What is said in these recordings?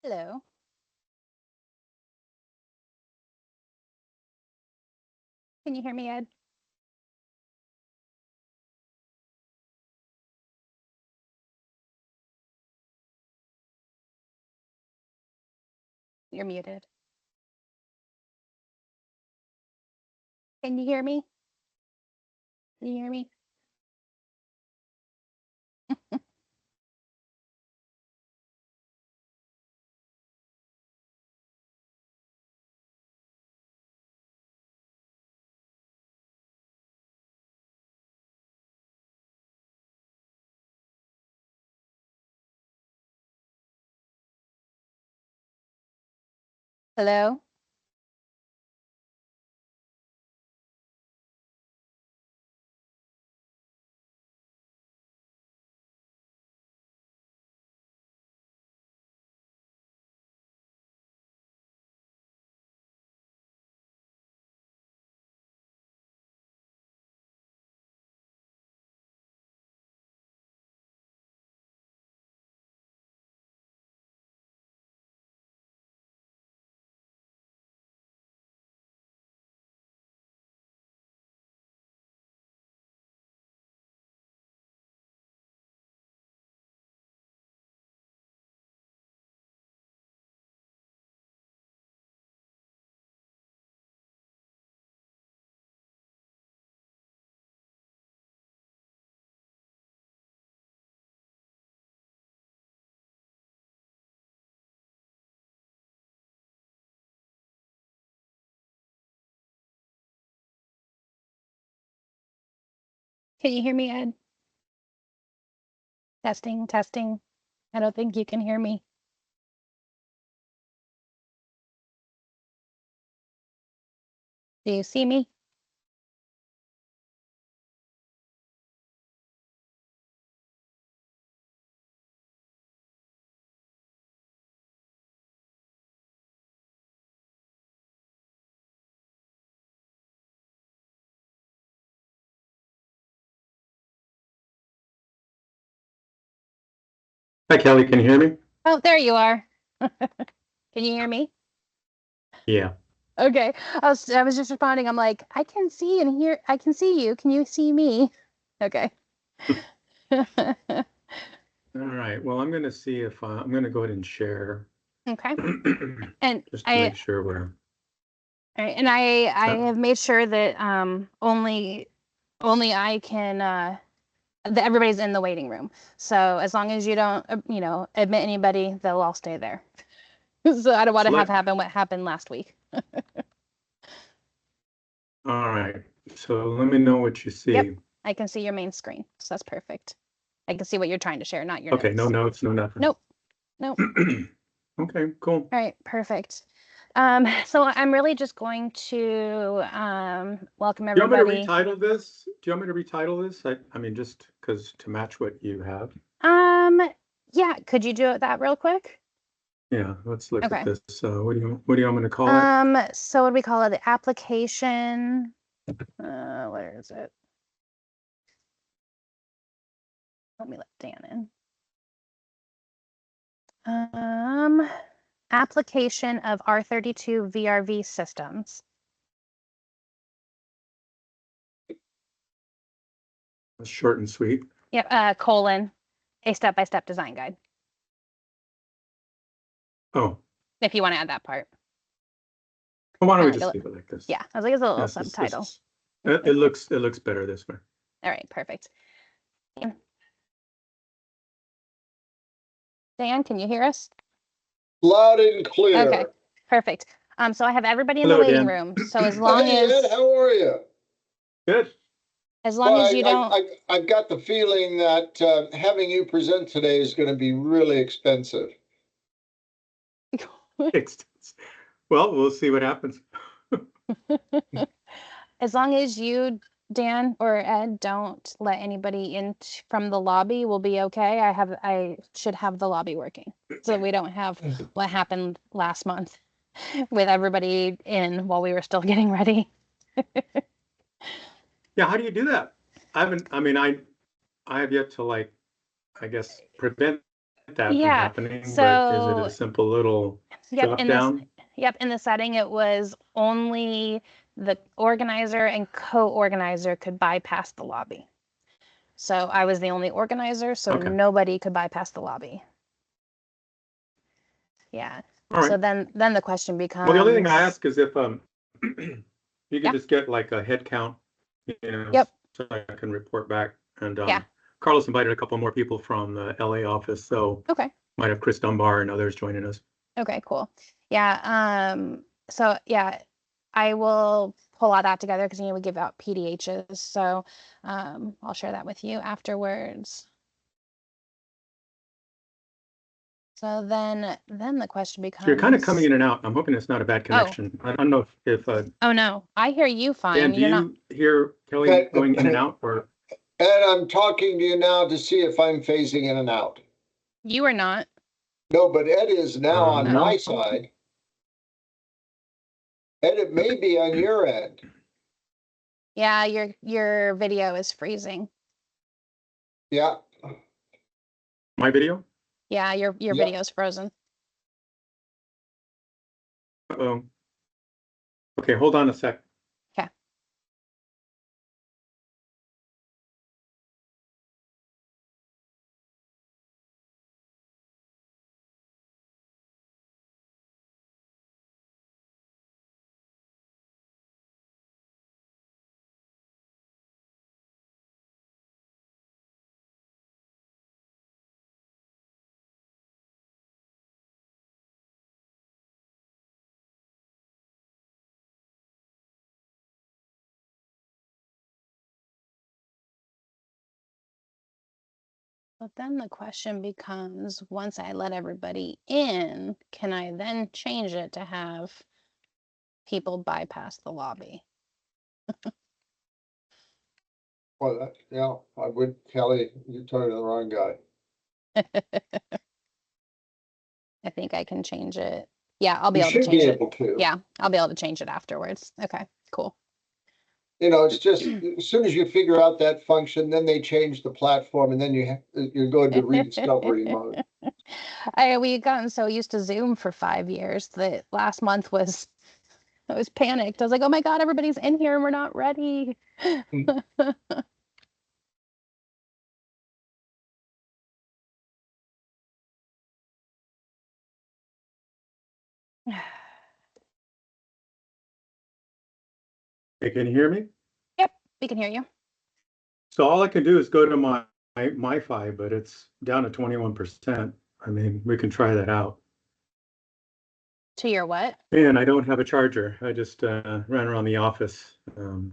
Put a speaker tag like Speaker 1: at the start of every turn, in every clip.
Speaker 1: Hello. Can you hear me, Ed? You're muted. Can you hear me? Can you hear me? Hello? Can you hear me, Ed? Testing, testing. I don't think you can hear me. Do you see me?
Speaker 2: Hi, Kelly. Can you hear me?
Speaker 1: Oh, there you are. Can you hear me?
Speaker 2: Yeah.
Speaker 1: Okay. I was just responding. I'm like, I can see and hear. I can see you. Can you see me? Okay.
Speaker 2: All right. Well, I'm going to see if I'm going to go ahead and share.
Speaker 1: Okay. And
Speaker 2: just to make sure we're.
Speaker 1: All right, and I have made sure that only I can that everybody's in the waiting room. So as long as you don't admit anybody, they'll all stay there. So I don't want to have happen what happened last week.
Speaker 2: All right. So let me know what you see.
Speaker 1: Yep, I can see your main screen. So that's perfect. I can see what you're trying to share, not your
Speaker 2: notes. No notes, no nothing.
Speaker 1: Nope.
Speaker 2: Okay, cool.
Speaker 1: All right, perfect. So I'm really just going to welcome everybody.
Speaker 2: Do you want me to retitle this? Do you want me to retitle this? I mean, just because to match what you have.
Speaker 1: Yeah, could you do that real quick?
Speaker 2: Yeah, let's look at this. What do you want me to call it?
Speaker 1: So what do we call it? The application. Where is it? Let me let Dan in. Application of R-32 VRV systems.
Speaker 2: Short and sweet.
Speaker 1: Yep. Colon, a step-by-step design guide.
Speaker 2: Oh.
Speaker 1: If you want to add that part.
Speaker 2: Well, why don't we just leave it like this?
Speaker 1: Yeah, I was like, it's a little subtitle.
Speaker 2: It looks better this way.
Speaker 1: All right, perfect. Dan, can you hear us?
Speaker 3: Loud and clear.
Speaker 1: Okay, perfect. So I have everybody in the waiting room. So as long as
Speaker 3: Ed, how are you?
Speaker 2: Good.
Speaker 1: As long as you don't.
Speaker 3: I've got the feeling that having you present today is going to be really expensive.
Speaker 2: Well, we'll see what happens.
Speaker 1: As long as you, Dan or Ed, don't let anybody in from the lobby, we'll be okay. I should have the lobby working, so we don't have what happened last month with everybody in while we were still getting ready.
Speaker 2: Yeah, how do you do that? I have yet to, like, I guess, prevent that from
Speaker 1: Yeah,
Speaker 2: happening, but is it
Speaker 1: so
Speaker 2: a simple little
Speaker 1: yep,
Speaker 2: drop
Speaker 1: in this
Speaker 2: down?
Speaker 1: in the setting it was only the organizer and co-organizer could bypass the lobby. So I was the only organizer, so
Speaker 2: Okay.
Speaker 1: nobody could bypass the lobby. Yeah.
Speaker 2: All right.
Speaker 1: So then the question becomes,
Speaker 2: Well, the only thing I ask is if you could
Speaker 1: Yeah.
Speaker 2: just get like a head count, you know,
Speaker 1: Yep.
Speaker 2: so I can report back. And
Speaker 1: Yeah.
Speaker 2: Carlos invited a couple more people from the LA office, so
Speaker 1: Okay.
Speaker 2: might have Chris Dunbar and others joining us.
Speaker 1: Okay, cool. Yeah. So yeah, I will pull all that together because we give out PDHs. So I'll share that with you afterwards. So then the question becomes,
Speaker 2: So you're kind of coming in and out. I'm hoping it's not a bad connection. I don't know if
Speaker 1: oh no, I hear you fine.
Speaker 2: Dan, do
Speaker 1: You're
Speaker 2: you
Speaker 1: not.
Speaker 2: hear Kelly going in and out, or
Speaker 3: Ed, I'm talking to you now to see if I'm phasing in and out.
Speaker 1: You are not.
Speaker 3: No, but Ed is now on
Speaker 2: no?
Speaker 3: my side. Ed, it may be on your end.
Speaker 1: Yeah, your video is freezing.
Speaker 3: Yeah.
Speaker 2: My video?
Speaker 1: Yeah, your video is frozen.
Speaker 2: Uh-oh. Okay, hold on a sec.
Speaker 1: Okay. But then the question becomes, once I let everybody in, can I then change it to have people bypass the lobby?
Speaker 3: Well, yeah, I would, Kelly, you're talking to the wrong guy.
Speaker 1: I think I can change it. Yeah, I'll be
Speaker 3: You
Speaker 1: able to
Speaker 3: should be
Speaker 1: change it.
Speaker 3: able to.
Speaker 1: Yeah, I'll be able to change it afterwards. Okay, cool.
Speaker 3: You know, it's just, as soon as you figure out that function, then they change the platform and then you're going to rediscovery mode.
Speaker 1: We gotten so used to Zoom for 5 years that last month I was panicked. I was like, oh my God, everybody's in here and we're not ready.
Speaker 2: Hey, can you hear me?
Speaker 1: Yep, we can hear you.
Speaker 2: So all I can do is go to my MiFi, but it's down to 21%. I mean, we can try that out.
Speaker 1: To your what?
Speaker 2: And I don't have a charger. I just ran around the office,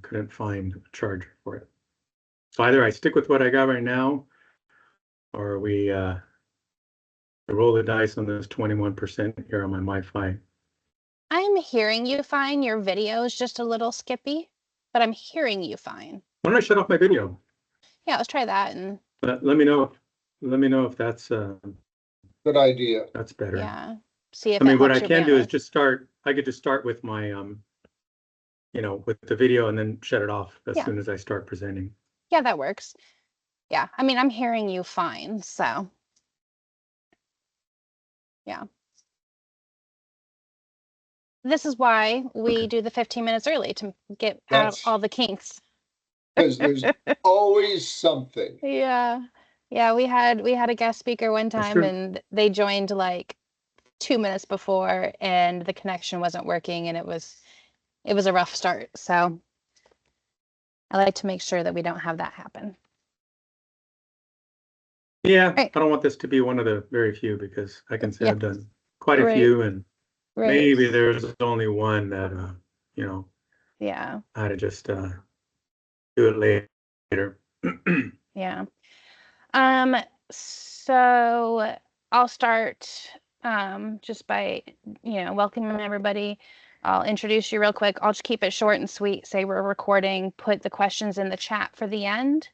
Speaker 2: couldn't find a charger for it. So either I stick with what I got right now, or we roll the dice on this 21% here on my MiFi.
Speaker 1: I'm hearing you fine. Your video is just a little skippy, but I'm hearing you fine.
Speaker 2: Why don't I shut off my video?
Speaker 1: Yeah, let's try that. And
Speaker 2: Let me know if that's
Speaker 3: Good idea.
Speaker 2: that's better.
Speaker 1: yeah, see if
Speaker 2: I mean,
Speaker 1: it
Speaker 2: what I
Speaker 1: helps your
Speaker 2: can do is
Speaker 1: bandwidth.
Speaker 2: just start. I could just start with my with the video and then shut it off as
Speaker 1: Yeah.
Speaker 2: soon as I start presenting.
Speaker 1: Yeah, that works. Yeah, I mean, I'm hearing you fine, so yeah. This is why we
Speaker 2: Okay.
Speaker 1: do the 15 minutes early to get out all the kinks.
Speaker 3: Because there's always something.
Speaker 1: Yeah. Yeah, we had a guest speaker one time
Speaker 2: true.
Speaker 1: and they joined like 2 minutes before and the connection wasn't working and it was a rough start. So I like to make sure that we don't have that happen.
Speaker 2: Yeah,
Speaker 1: Right.
Speaker 2: I don't want this to be one of the very few because I can say
Speaker 1: Yeah.
Speaker 2: I've done quite a
Speaker 1: Right.
Speaker 2: few, and
Speaker 1: Right.
Speaker 2: maybe there's only one that
Speaker 1: Yeah.
Speaker 2: I had to just do it later.
Speaker 1: Yeah. So I'll start just by, welcoming everybody. I'll introduce you real quick. I'll just keep it short and sweet. Say we're recording, put the questions in the chat for the end,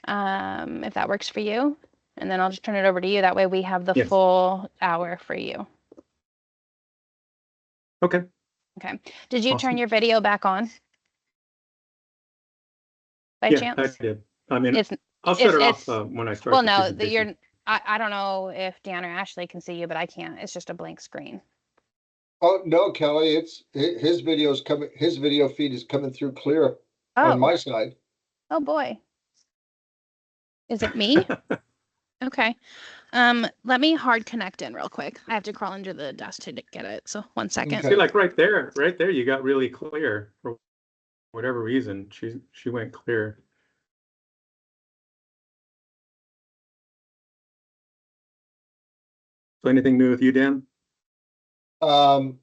Speaker 1: if that works for you. And then I'll just turn it over to you. That way we have the
Speaker 2: Yes.
Speaker 1: full hour for you.
Speaker 2: Okay.
Speaker 1: Okay. Did you
Speaker 2: Awesome.
Speaker 1: turn your video back on? By
Speaker 2: Yeah,
Speaker 1: chance?
Speaker 2: I did. I mean,
Speaker 1: It's
Speaker 2: I'll shut it off when I start.
Speaker 1: Well,
Speaker 2: the
Speaker 1: no,
Speaker 2: presentation.
Speaker 1: I don't know if Dan or Ashley can see you, but I can't. It's just a blank screen.
Speaker 3: Oh, no, Kelly, his video's coming, his video feed is coming through clear on
Speaker 1: Oh,
Speaker 3: my side.
Speaker 1: oh boy. Is it me? Okay. Let me hard connect in real quick. I have to crawl under the desk to get it. So 1 second.
Speaker 3: Okay.
Speaker 2: See, like right there, you got really clear for whatever reason. She went clear. So anything new with you, Dan?
Speaker 3: Um,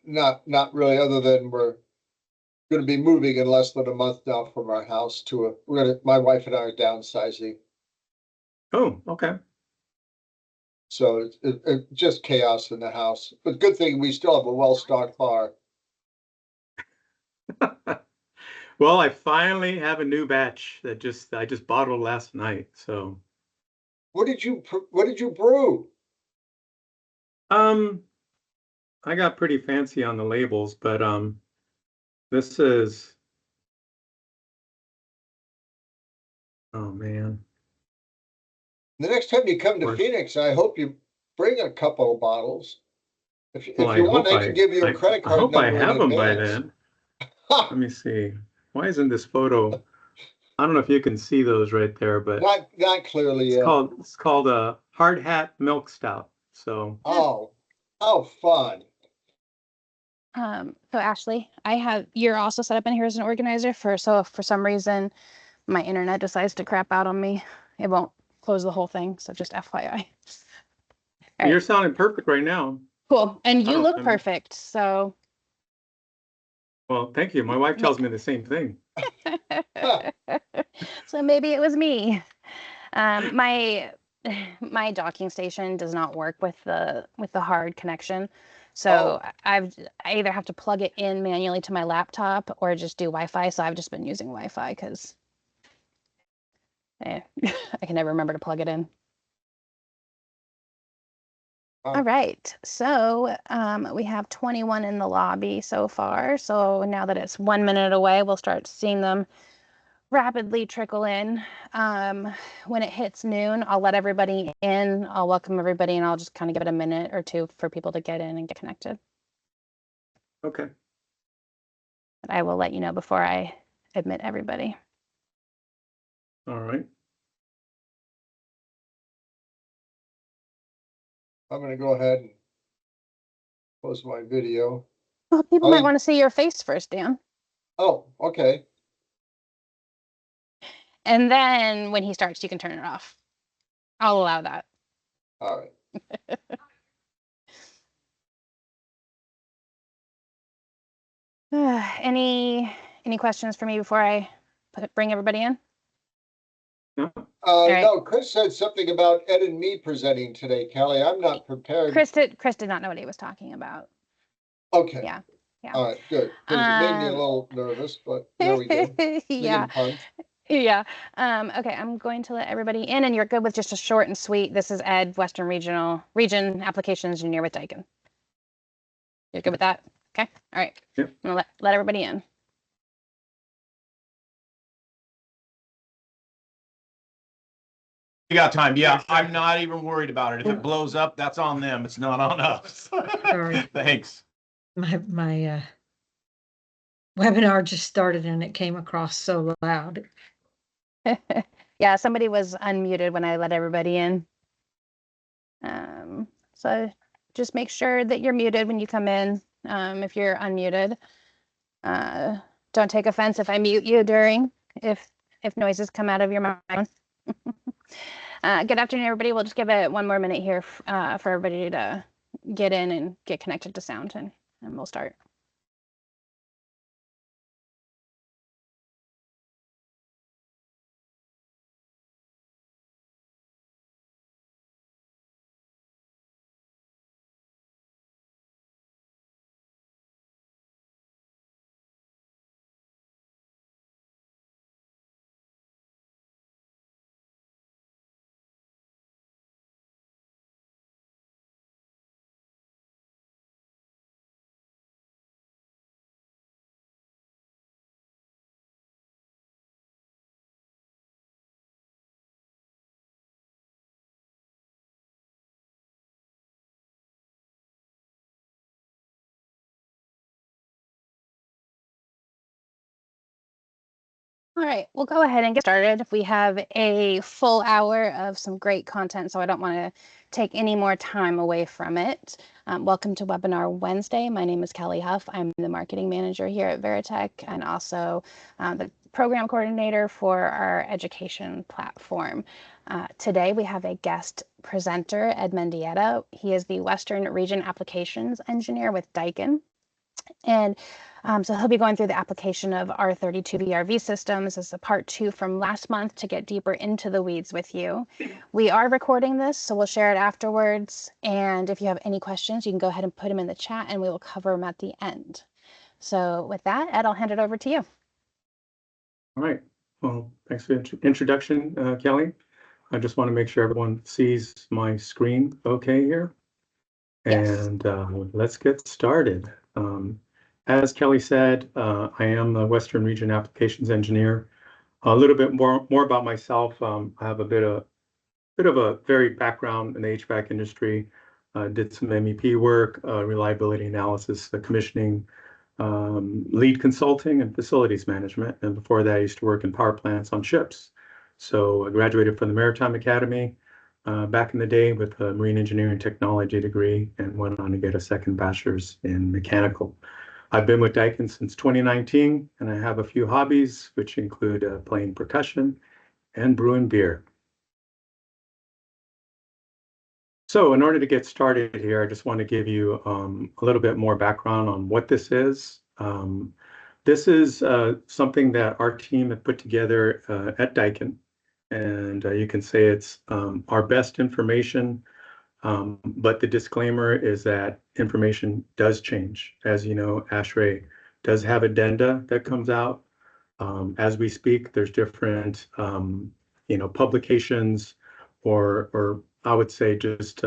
Speaker 3: not really, other than we're gonna be moving in less than a month now from our house to my wife and I are downsizing.
Speaker 2: Oh, okay.
Speaker 3: So it's just chaos in the house, but good thing we still have a well-stocked bar.
Speaker 2: Well, I finally have a new batch that I just bottled last night. So,
Speaker 3: What did you brew?
Speaker 2: I got pretty fancy on the labels, but this is, oh man.
Speaker 3: The next time you come to
Speaker 2: Or-
Speaker 3: Phoenix, I hope you bring a couple of bottles. If
Speaker 2: Well,
Speaker 3: you want, I can give you a credit
Speaker 2: I
Speaker 3: card
Speaker 2: hope I
Speaker 3: number in
Speaker 2: have them by
Speaker 3: advance.
Speaker 2: then. Let me see. Why isn't this photo? I don't know if you can see those right there, but
Speaker 3: Not clearly yet.
Speaker 2: it's called a hard hat milk stout. So,
Speaker 3: Oh, fun.
Speaker 1: So Ashley, you're also set up in here as an organizer so if for some reason my internet decides to crap out on me, it won't close the whole thing. So just FYI. All
Speaker 2: you're
Speaker 1: right,
Speaker 2: sounding perfect right now.
Speaker 1: cool. And you look
Speaker 2: I'm-
Speaker 1: perfect. So
Speaker 2: Well, thank you. My wife tells me the same thing.
Speaker 1: so maybe it was me. My my docking station does not work with the hard connection. So I either have to plug it in manually to my laptop or just do Wi-Fi. So I've just been using Wi-Fi because I can never remember to plug it in.
Speaker 3: Oh.
Speaker 1: All right, so we have 21 in the lobby so far. So now that it's 1 minute away, we'll start seeing them rapidly trickle in. When it hits noon, I'll let everybody in. I'll welcome everybody, and I'll just kind of give it a minute or two for people to get in and get connected.
Speaker 2: Okay.
Speaker 1: But I will let you know before I admit everybody.
Speaker 2: All right.
Speaker 3: I'm gonna go ahead and close my video.
Speaker 1: Well, people might want to see your face first, Dan.
Speaker 3: Oh, okay.
Speaker 1: And then when he starts, you can turn it off. I'll allow that.
Speaker 3: All right.
Speaker 1: Any questions for me before I bring everybody in?
Speaker 2: No.
Speaker 1: right.
Speaker 3: No, Chris said something about Ed and me presenting today, Kelly. I'm not prepared.
Speaker 1: Chris did not know what he was talking about.
Speaker 3: Okay.
Speaker 1: Yeah.
Speaker 3: All right, good. Because it made me a little nervous, but there we go.
Speaker 1: Yeah. Yeah. Okay, I'm going to let everybody in, and you're good with just a short and sweet. This is Ed, Western Region Application Engineer with Daikin. You're good with that? Okay. All right.
Speaker 2: Yep.
Speaker 1: I'm gonna let everybody in.
Speaker 4: You got time. Yeah, I'm not even worried about it. If it blows up, that's on them. It's not on us.
Speaker 5: Sorry.
Speaker 4: Thanks.
Speaker 5: My webinar just started and it came across so loud.
Speaker 1: Yeah, somebody was unmuted when I let everybody in. So just make sure that you're muted when you come in. If you're unmuted, don't take offense if I mute you during if noises come out of your mouth. Good afternoon, everybody. We'll just give it 1 more minute here for everybody to get in and get connected to sound, and we'll start. All right, we'll go ahead and get started. We have a full hour of some great content, so I don't want to take any more time away from it. Welcome to Webinar Wednesday. My name is Kelly Huff. I'm the marketing manager here at Veritech and also the program coordinator for our education platform. Today we have a guest presenter, Ed Mendieta. He is the Western Region Applications Engineer with Daikin. And so he'll be going through the application of R-32 VRV systems as a part 2 from last month to get deeper into the weeds with you. We are recording this, so we'll share it afterwards. And if you have any questions, you can go ahead and put them in the chat and we will cover them at the end. So with that, Ed, I'll hand it over to you.
Speaker 2: All right. Well, thanks for the introduction, Kelly. I just want to make sure everyone sees my screen okay here.
Speaker 1: Yes.
Speaker 2: And let's get started. As Kelly said, I am the Western Region Applications Engineer. A little bit more about myself. I have a bit of a varied background in the HVAC industry. Did some MEP work, reliability analysis, commissioning, lead consulting, and facilities management. And before that, I used to work in power plants on ships. So I graduated from the Maritime Academy back in the day with a marine engineering technology degree and went on to get a second bachelor's in mechanical. I've been with Daikin since 2019, and I have a few hobbies, which include playing percussion and brewing beer. So in order to get started here, I just want to give you a little bit more background on what this is. This is something that our team had put together at Daikin, and you can say it's our best information. But the disclaimer is that information does change. As you know, ASHRAE does have addenda that comes out. As we speak, there's different, publications or I would say just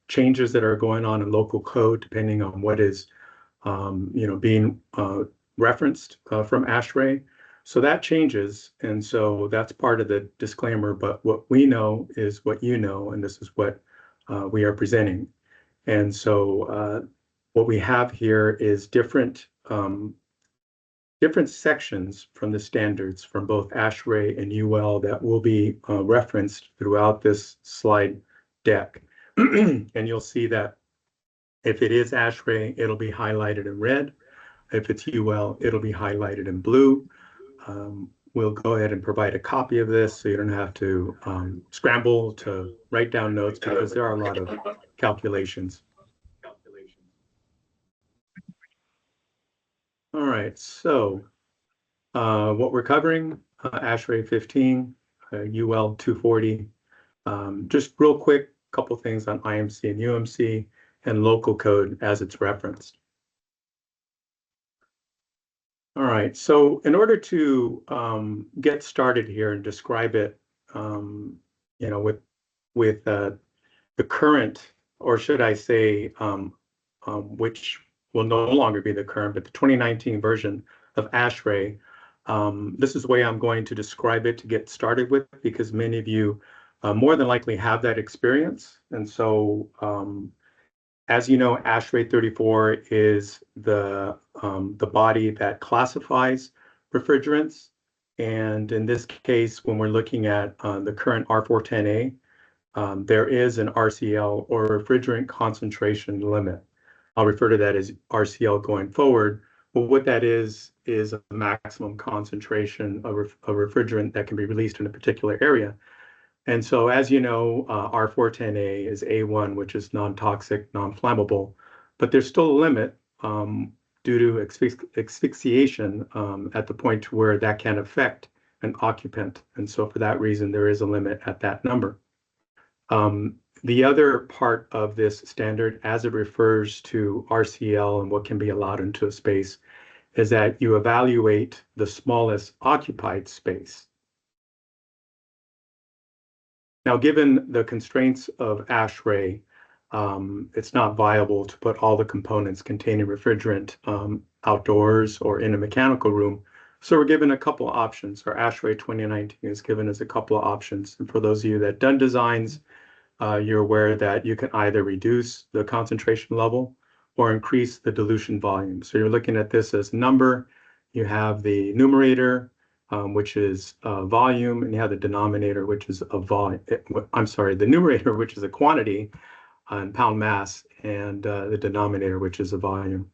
Speaker 2: changes that are going on in local code, depending on what is, being referenced from ASHRAE. So that changes. And so that's part of the disclaimer. But what we know is what you know, and this is what we are presenting. And so what we have here is different sections from the standards from both ASHRAE and UL that will be referenced throughout this slide deck. And you'll see that if it is ASHRAE, it'll be highlighted in red. If it's UL, it'll be highlighted in blue. We'll go ahead and provide a copy of this so you don't have to scramble to write down notes because there are a lot of calculations. All right, so what we're covering, ASHRAE 15, UL 240. Just real quick, a couple things on IMC and UMC and local code as it's referenced. All right, so in order to get started here and describe it, with the current, or should I say, which will no longer be the current, but the 2019 version of ASHRAE, this is the way I'm going to describe it to get started with, because many of you more than likely have that experience. And so, as you know, ASHRAE 34 is the body that classifies refrigerants. And in this case, when we're looking at the current R410A, there is an RCL, or refrigerant concentration limit. I'll refer to that as RCL going forward. But what that is a maximum concentration of a refrigerant that can be released in a particular area. And so, as you know, R410A is A1, which is non-toxic, non-flammable, but there's still a limit due to asphyxiation at the point where that can affect an occupant. And so for that reason, there is a limit at that number. The other part of this standard, as it refers to RCL and what can be allowed into a space, is that you evaluate the smallest occupied space. Now, given the constraints of ASHRAE, it's not viable to put all the components containing refrigerant outdoors or in a mechanical room. So we're given a couple of options, or ASHRAE 2019 is given as a couple of options. And for those of you that have done designs, you're aware that you can either reduce the concentration level or increase the dilution volume. So you're looking at this as number. You have the numerator, which is volume, and you have the denominator, which is a volume. I'm sorry, the numerator, which is a quantity in pound mass, and the denominator, which is a volume.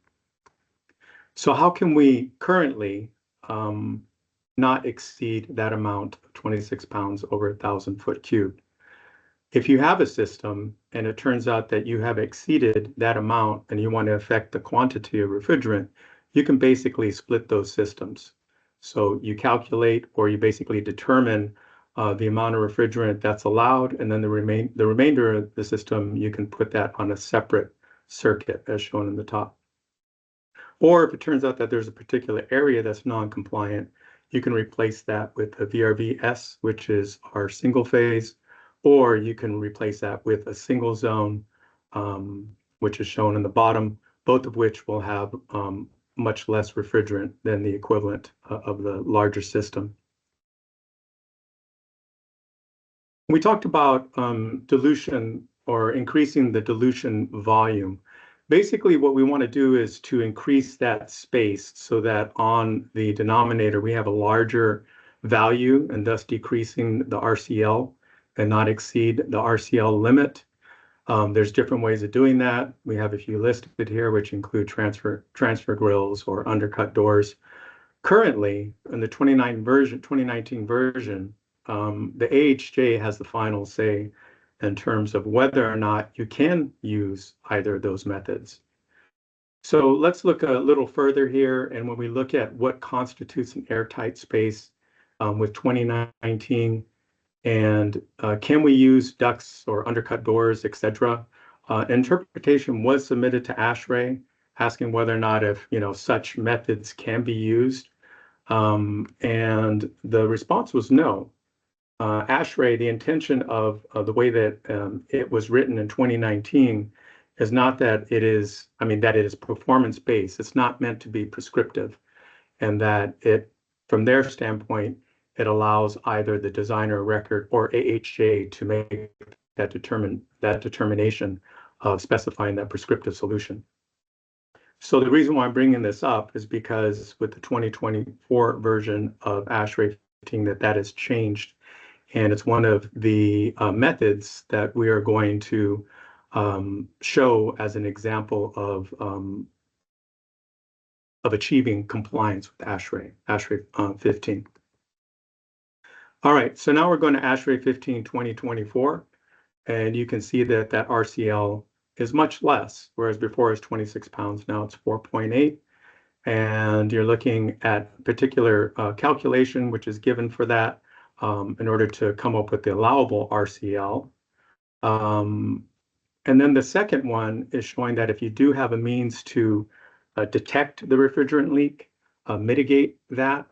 Speaker 2: So how can we currently not exceed that amount of 26 pounds over 1,000 foot cubed? If you have a system and it turns out that you have exceeded that amount and you want to affect the quantity of refrigerant, you can basically split those systems. So you calculate, or you basically determine the amount of refrigerant that's allowed, and then the remainder of the system, you can put that on a separate circuit as shown in the top. Or if it turns out that there's a particular area that's non-compliant, you can replace that with a VRV-S, which is our single phase, or you can replace that with a single zone, which is shown in the bottom, both of which will have much less refrigerant than the equivalent of the larger system. We talked about dilution, or increasing the dilution volume. Basically, what we want to do is to increase that space so that on the denominator, we have a larger value, and thus decreasing the RCL and not exceed the RCL limit. There's different ways of doing that. We have a few listed here, which include transfer grills or undercut doors. Currently, in the 2019 version, the AHJ has the final say in terms of whether or not you can use either of those methods. So let's look a little further here, and when we look at what constitutes an airtight space with 2019, and can we use ducts or undercut doors, etc. Interpretation was submitted to ASHRAE, asking whether or not if such methods can be used, and the response was no. ASHRAE, the intention of the way that it was written in 2019 is not that it is, that it is performance-based. It's not meant to be prescriptive, and that it, from their standpoint, it allows either the designer of record or AHJ to make that determination of specifying that prescriptive solution. So the reason why I'm bringing this up is because with the 2024 version of ASHRAE 15, that has changed. And it's one of the methods that we are going to show as an example of achieving compliance with ASHRAE 15. All right, so now we're going to ASHRAE 15 2024, and you can see that that RCL is much less, whereas before it was 26 pounds, now it's 4.8. And you're looking at a particular calculation, which is given for that in order to come up with the allowable RCL. And then the second one is showing that if you do have a means to detect the refrigerant leak, mitigate that,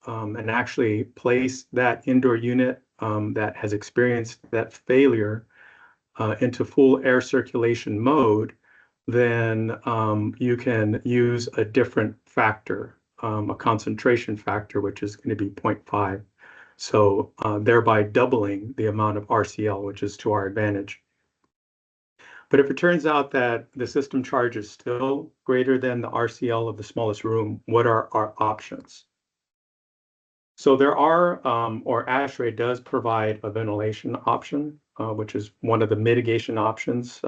Speaker 2: and actually place that indoor unit that has experienced that failure into full air circulation mode, then you can use a different factor, a concentration factor, which is going to be 0.5. So thereby doubling the amount of RCL, which is to our advantage. But if it turns out that the system charge is still greater than the RCL of the smallest room, what are our options? So there are, or ASHRAE does provide a ventilation option, which is one of the mitigation options.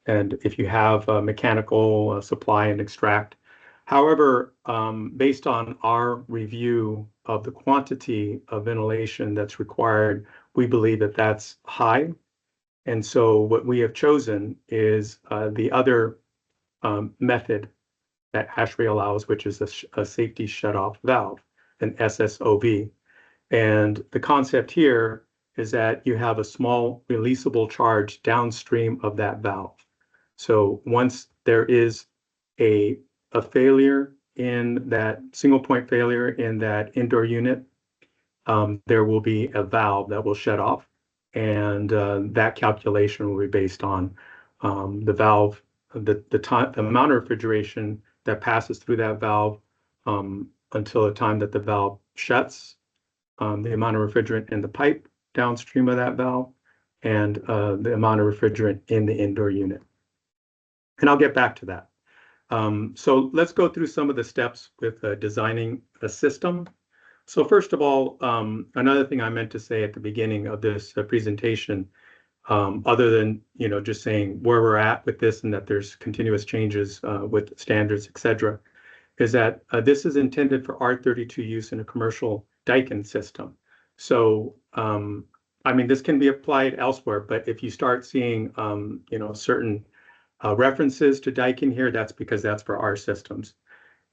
Speaker 2: And if you have a mechanical supply and extract. However, based on our review of the quantity of ventilation that's required, we believe that that's high. And so what we have chosen is the other method that ASHRAE allows, which is a safety shutoff valve, an SSOV. And the concept here is that you have a small releasable charge downstream of that valve. So once there is a failure in that single point failure in that indoor unit, there will be a valve that will shut off. And that calculation will be based on the valve, the amount of refrigeration that passes through that valve until the time that the valve shuts, the amount of refrigerant in the pipe downstream of that valve, and the amount of refrigerant in the indoor unit. And I'll get back to that. So let's go through some of the steps with designing a system. So first of all, another thing I meant to say at the beginning of this presentation, other than just saying where we're at with this and that there's continuous changes with standards, et cetera, is that this is intended for R-32 use in a commercial Daikin system. So, I mean, this can be applied elsewhere, but if you start seeing, certain references to Daikin here, that's because that's for our systems.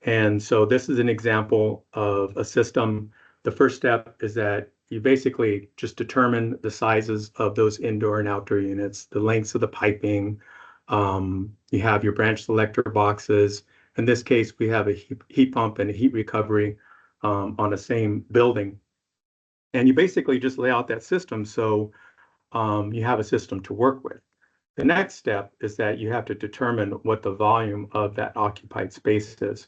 Speaker 2: And so this is an example of a system. The first step is that you basically just determine the sizes of those indoor and outdoor units, the lengths of the piping. You have your branch selector boxes. In this case, we have a heat pump and a heat recovery on the same building. And you basically just lay out that system so you have a system to work with. The next step is that you have to determine what the volume of that occupied space is.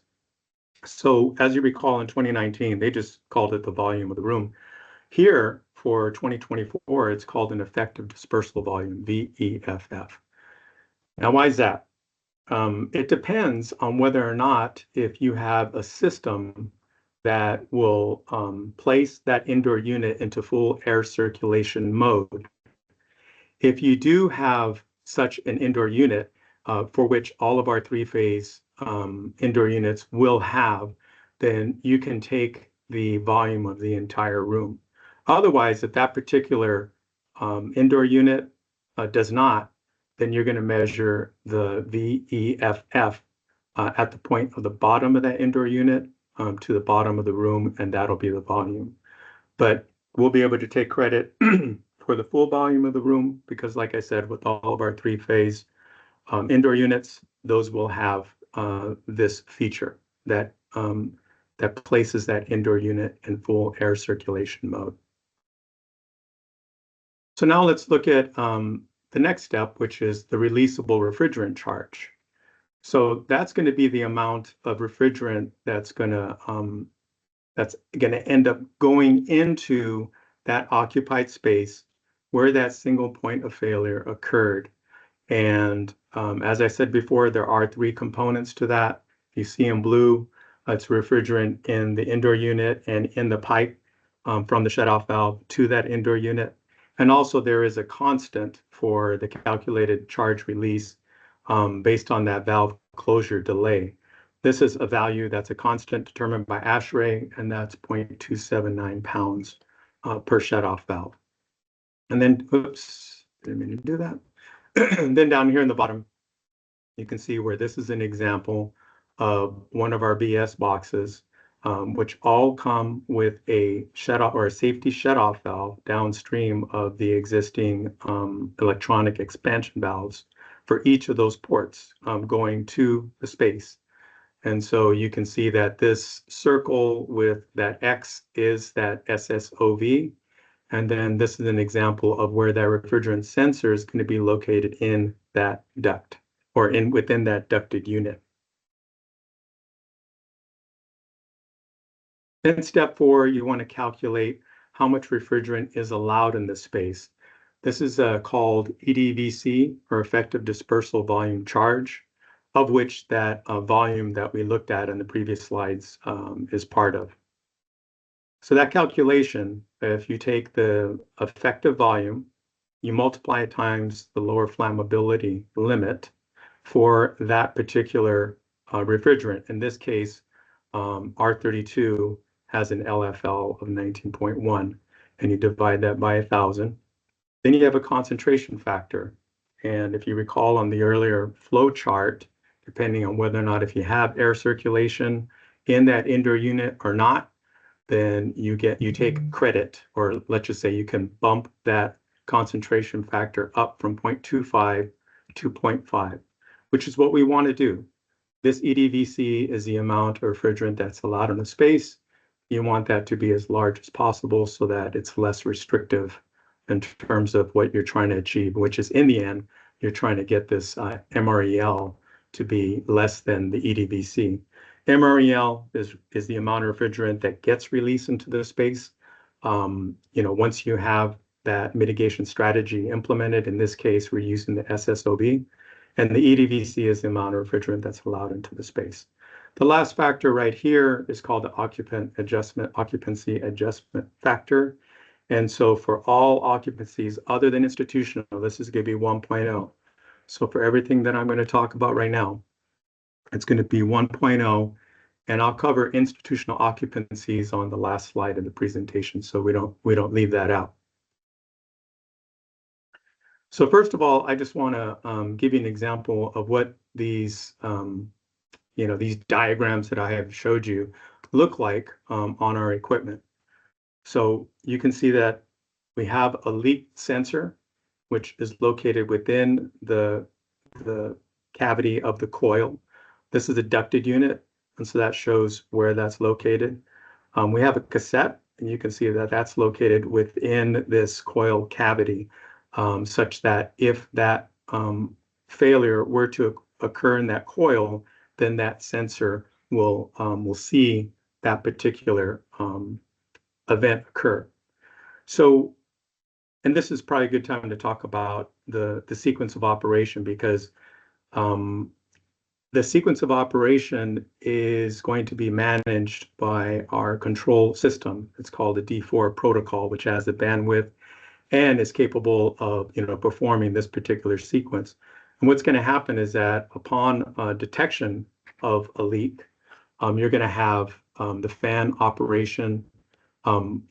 Speaker 2: So as you recall, in 2019, they just called it the volume of the room. Here for 2024, it's called an effective dispersal volume, VEFF. Now, why is that? It depends on whether or not if you have a system that will place that indoor unit into full air circulation mode. If you do have such an indoor unit, for which all of our three-phase indoor units will have, then you can take the volume of the entire room. Otherwise, if that particular indoor unit does not, then you're going to measure the VEFF at the point of the bottom of that indoor unit to the bottom of the room, and that'll be the volume. But we'll be able to take credit for the full volume of the room because, like I said, with all of our three-phase indoor units, those will have this feature that that places that indoor unit in full air circulation mode. So now let's look at the next step, which is the releasable refrigerant charge. So that's going to be the amount of refrigerant that's going to end up going into that occupied space where that single point of failure occurred. And as I said before, there are three components to that. You see in blue, it's refrigerant in the indoor unit and in the pipe from the shutoff valve to that indoor unit. And also there is a constant for the calculated charge release based on that valve closure delay. This is a value that's a constant determined by ASHRAE, and that's 0.279 pounds per shutoff valve. And then, oops, didn't mean to do that. And then down here in the bottom, you can see where this is an example of one of our BS boxes, which all come with a shutoff or a safety shutoff valve downstream of the existing electronic expansion valves for each of those ports going to the space. And so you can see that this circle with that X is that SSOV. And then this is an example of where that refrigerant sensor is going to be located in that duct or within that ducted unit. Then step 4, you want to calculate how much refrigerant is allowed in the space. This is called EDVC, or effective dispersal volume charge, of which that volume that we looked at in the previous slides is part of. So that calculation, if you take the effective volume, you multiply it times the lower flammability limit for that particular refrigerant. In this case, R-32 has an LFL of 19.1, and you divide that by 1,000. Then you have a concentration factor. And if you recall on the earlier flow chart, depending on whether or not if you have air circulation in that indoor unit or not, then you take credit, or let's just say you can bump that concentration factor up from 0.25 to 0.5, which is what we want to do. This EDVC is the amount of refrigerant that's allowed in the space. You want that to be as large as possible so that it's less restrictive in terms of what you're trying to achieve, which is in the end, you're trying to get this MREL to be less than the EDVC. MREL is the amount of refrigerant that gets released into the space. Once you have that mitigation strategy implemented, in this case, we're using the SSOB, and the EDVC is the amount of refrigerant that's allowed into the space. The last factor right here is called the occupancy adjustment factor. And so for all occupancies other than institutional, this is going to be 1.0. So for everything that I'm going to talk about right now, it's going to be 1.0, and I'll cover institutional occupancies on the last slide of the presentation, so we don't leave that out. So first of all, I just want to give you an example of what these these diagrams that I have showed you look like on our equipment. So you can see that we have a leak sensor, which is located within the cavity of the coil. This is a ducted unit, and so that shows where that's located. We have a cassette, and you can see that that's located within this coil cavity, such that if that failure were to occur in that coil, then that sensor will see that particular event occur. So, and this is probably a good time to talk about the sequence of operation, because the sequence of operation is going to be managed by our control system. It's called the D4 protocol, which has the bandwidth and is capable of performing this particular sequence. And what's going to happen is that upon detection of a leak, you're going to have the fan operation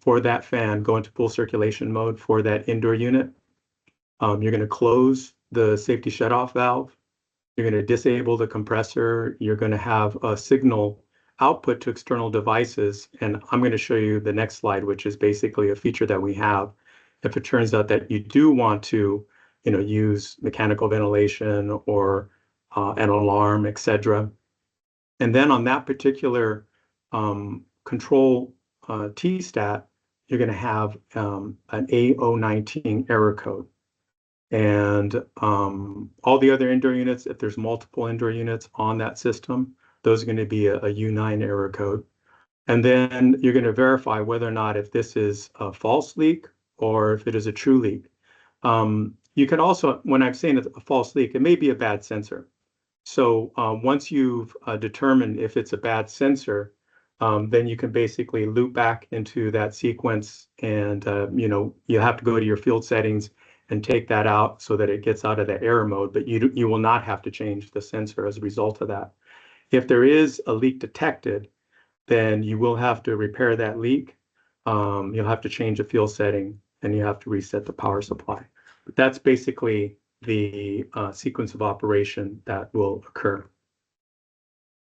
Speaker 2: for that fan go into full circulation mode for that indoor unit. You're going to close the safety shutoff valve. You're going to disable the compressor. You're going to have a signal output to external devices. And I'm going to show you the next slide, which is basically a feature that we have. If it turns out that you do want to, use mechanical ventilation or an alarm, etc. And then on that particular control T-stat, you're going to have an A019 error code. And all the other indoor units, if there's multiple indoor units on that system, those are going to be a U9 error code. And then you're going to verify whether or not if this is a false leak or if it is a true leak. You can also, when I'm saying it's a false leak, it may be a bad sensor. So once you've determined if it's a bad sensor, then you can basically loop back into that sequence, and you have to go to your field settings and take that out so that it gets out of the error mode, but you will not have to change the sensor as a result of that. If there is a leak detected, then you will have to repair that leak. You'll have to change the field setting, and you have to reset the power supply. But that's basically the sequence of operation that will occur.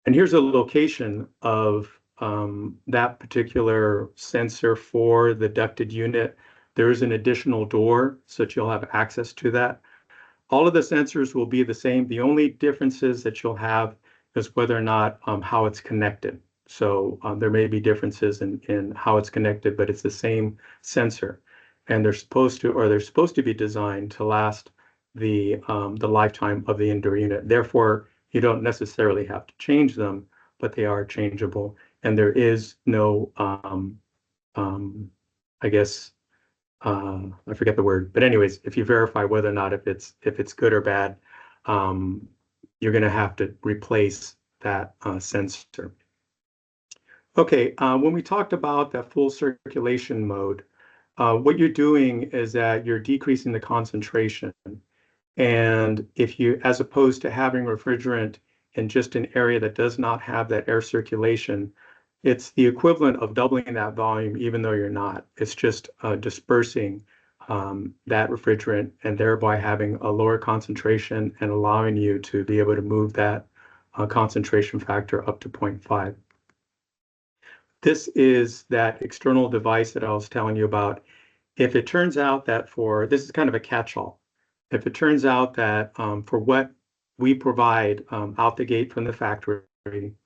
Speaker 2: And here's a location of that particular sensor for the ducted unit. There is an additional door, so that you'll have access to that. All of the sensors will be the same. The only differences that you'll have is whether or not how it's connected. So there may be differences in how it's connected, but it's the same sensor. And they're supposed to be designed to last the lifetime of the indoor unit. Therefore, you don't necessarily have to change them, but they are changeable. And there is no, I guess, I forget the word, but anyways, if you verify whether or not if it's good or bad, you're going to have to replace that sensor. Okay, when we talked about that full circulation mode, what you're doing is that you're decreasing the concentration. And if you, as opposed to having refrigerant in just an area that does not have that air circulation, it's the equivalent of doubling that volume, even though you're not. It's just dispersing that refrigerant and thereby having a lower concentration and allowing you to be able to move that concentration factor up to 0.5. This is that external device that I was telling you about. If it turns out that this is kind of a catch-all. If it turns out that for what we provide out the gate from the factory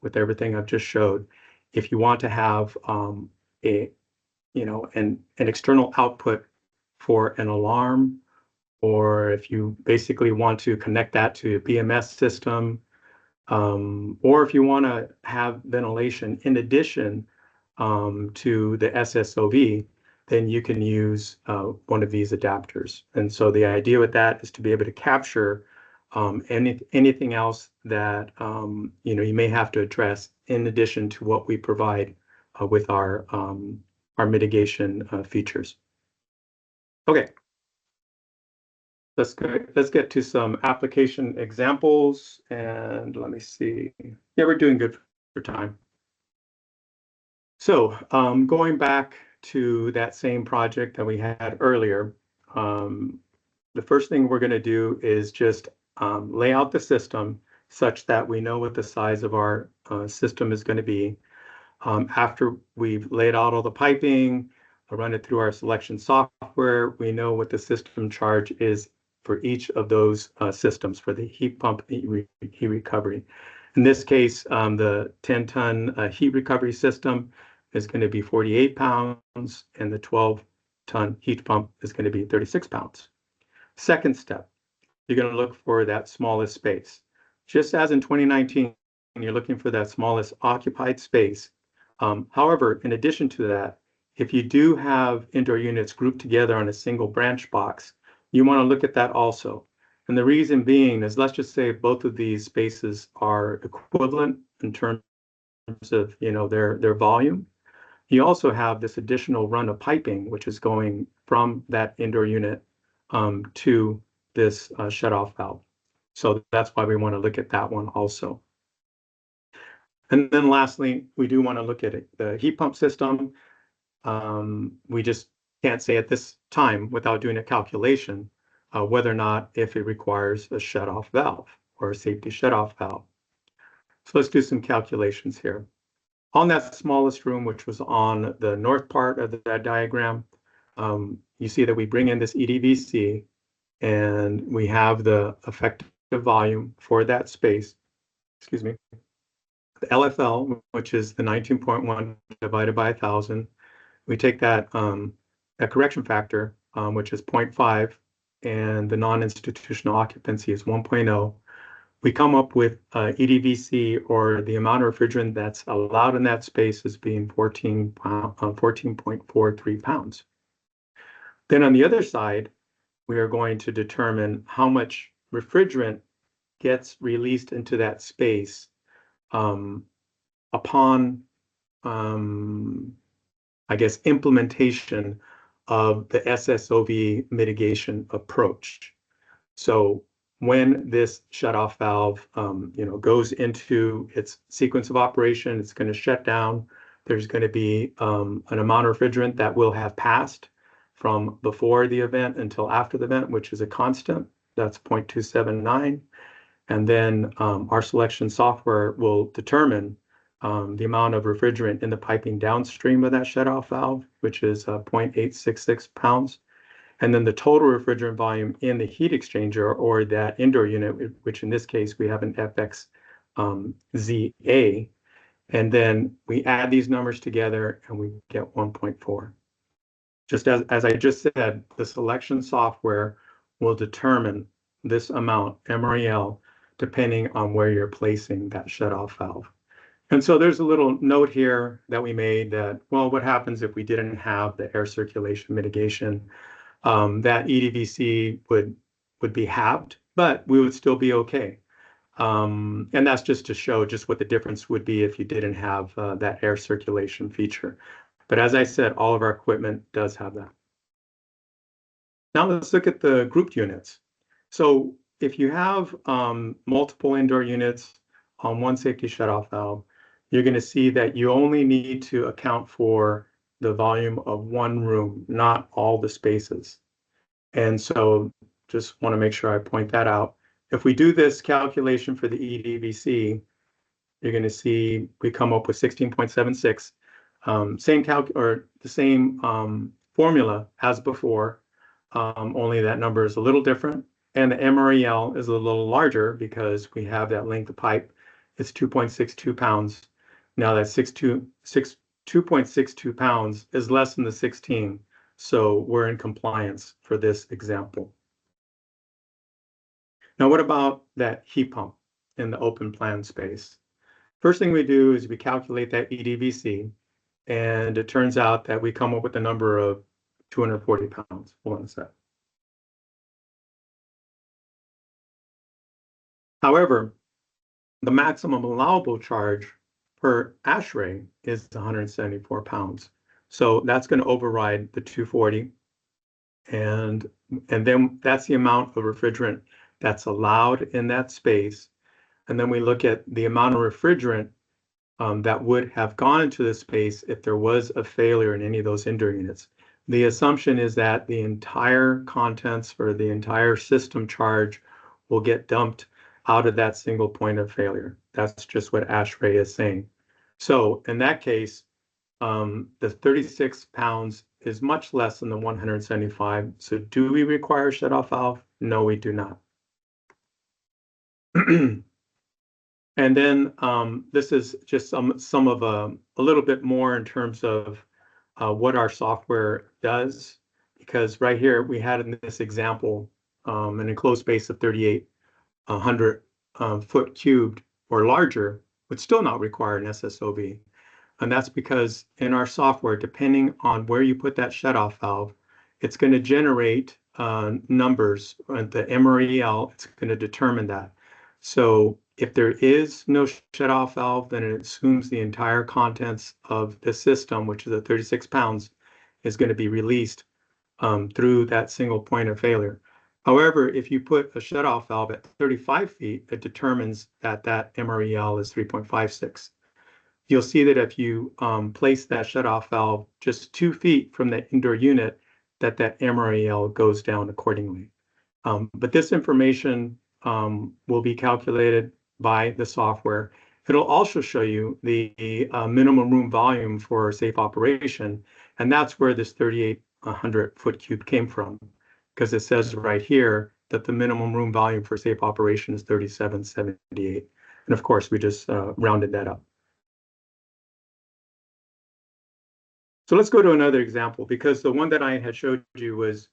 Speaker 2: with everything I've just showed, if you want to have an external output for an alarm, or if you basically want to connect that to a BMS system, or if you want to have ventilation in addition to the SSOV, then you can use one of these adapters. And so the idea with that is to be able to capture anything else that you may have to address in addition to what we provide with our mitigation features. Okay. Let's get to some application examples, and let me see. Yeah, we're doing good for time. So going back to that same project that we had earlier, the first thing we're going to do is just lay out the system such that we know what the size of our system is going to be. After we've laid out all the piping, run it through our selection software, we know what the system charge is for each of those systems for the heat pump heat recovery. In this case, the 10-ton heat recovery system is going to be 48 pounds, and the 12-ton heat pump is going to be 36 pounds. Second step, you're going to look for that smallest space. Just as in 2019, you're looking for that smallest occupied space. However, in addition to that, if you do have indoor units grouped together on a single branch box, you want to look at that also. And the reason being is, let's just say both of these spaces are equivalent in terms of their volume. You also have this additional run of piping, which is going from that indoor unit to this shutoff valve. So that's why we want to look at that one also. And then lastly, we do want to look at the heat pump system. We just can't say at this time without doing a calculation whether or not if it requires a shutoff valve or a safety shutoff valve. So let's do some calculations here. On that smallest room, which was on the north part of that diagram, you see that we bring in this EDVC, and we have the effective volume for that space. Excuse me. The LFL, which is the 19.1 divided by 1,000. We take that correction factor, which is 0.5, and the non-institutional occupancy is 1.0. We come up with EDVC, or the amount of refrigerant that's allowed in that space, as being 14.43 pounds. Then on the other side, we are going to determine how much refrigerant gets released into that space upon, I guess, implementation of the SSOV mitigation approach. So when this shutoff valve, goes into its sequence of operation, it's going to shut down. There's going to be an amount of refrigerant that will have passed from before the event until after the event, which is a constant. That's 0.279. And then our selection software will determine the amount of refrigerant in the piping downstream of that shutoff valve, which is 0.866 pounds. And then the total refrigerant volume in the heat exchanger, or that indoor unit, which in this case we have an FXZA. And then we add these numbers together and we get 1.4. Just as I just said, the selection software will determine this amount, MREL, depending on where you're placing that shutoff valve. And so there's a little note here that we made that, well, what happens if we didn't have the air circulation mitigation? That EDVC would be halved, but we would still be okay. And that's just to show just what the difference would be if you didn't have that air circulation feature. But as I said, all of our equipment does have that. Now let's look at the grouped units. So if you have multiple indoor units on one safety shutoff valve, you're going to see that you only need to account for the volume of one room, not all the spaces. And so just want to make sure I point that out. If we do this calculation for the EDVC, you're going to see we come up with 16.76. The same formula as before, only that number is a little different. And the MREL is a little larger because we have that length of pipe. It's 2.62 pounds. Now that 2.62 pounds is less than the 16. So we're in compliance for this example. Now, what about that heat pump in the open plan space? First thing we do is we calculate that EDVC, and it turns out that we come up with a number of 240 pounds. Hold on a sec. However, the maximum allowable charge per ASHRAE is 174 pounds. So that's going to override the 240. And then that's the amount of refrigerant that's allowed in that space. And then we look at the amount of refrigerant that would have gone into the space if there was a failure in any of those indoor units. The assumption is that the entire contents or the entire system charge will get dumped out of that single point of failure. That's just what ASHRAE is saying. So in that case, the 36 pounds is much less than the 175. So do we require a shutoff valve? No, we do not. And then this is just some of a little bit more in terms of what our software does, because right here we had in this example an enclosed space of 3,800 foot cubed or larger would still not require an SSOV. And that's because in our software, depending on where you put that shutoff valve, it's going to generate numbers. The MREL, it's going to determine that. So if there is no shutoff valve, then it assumes the entire contents of the system, which is the 36 pounds, is going to be released through that single point of failure. However, if you put a shutoff valve at 35 feet, it determines that that MREL is 3.56. You'll see that if you place that shutoff valve just 2 feet from the indoor unit, that MREL goes down accordingly. But this information will be calculated by the software. It'll also show you the minimum room volume for safe operation, and that's where this 3,800 foot cube came from, because it says right here that the minimum room volume for safe operation is 3,778. And of course, we just rounded that up. So let's go to another example, because the one that I had showed you was,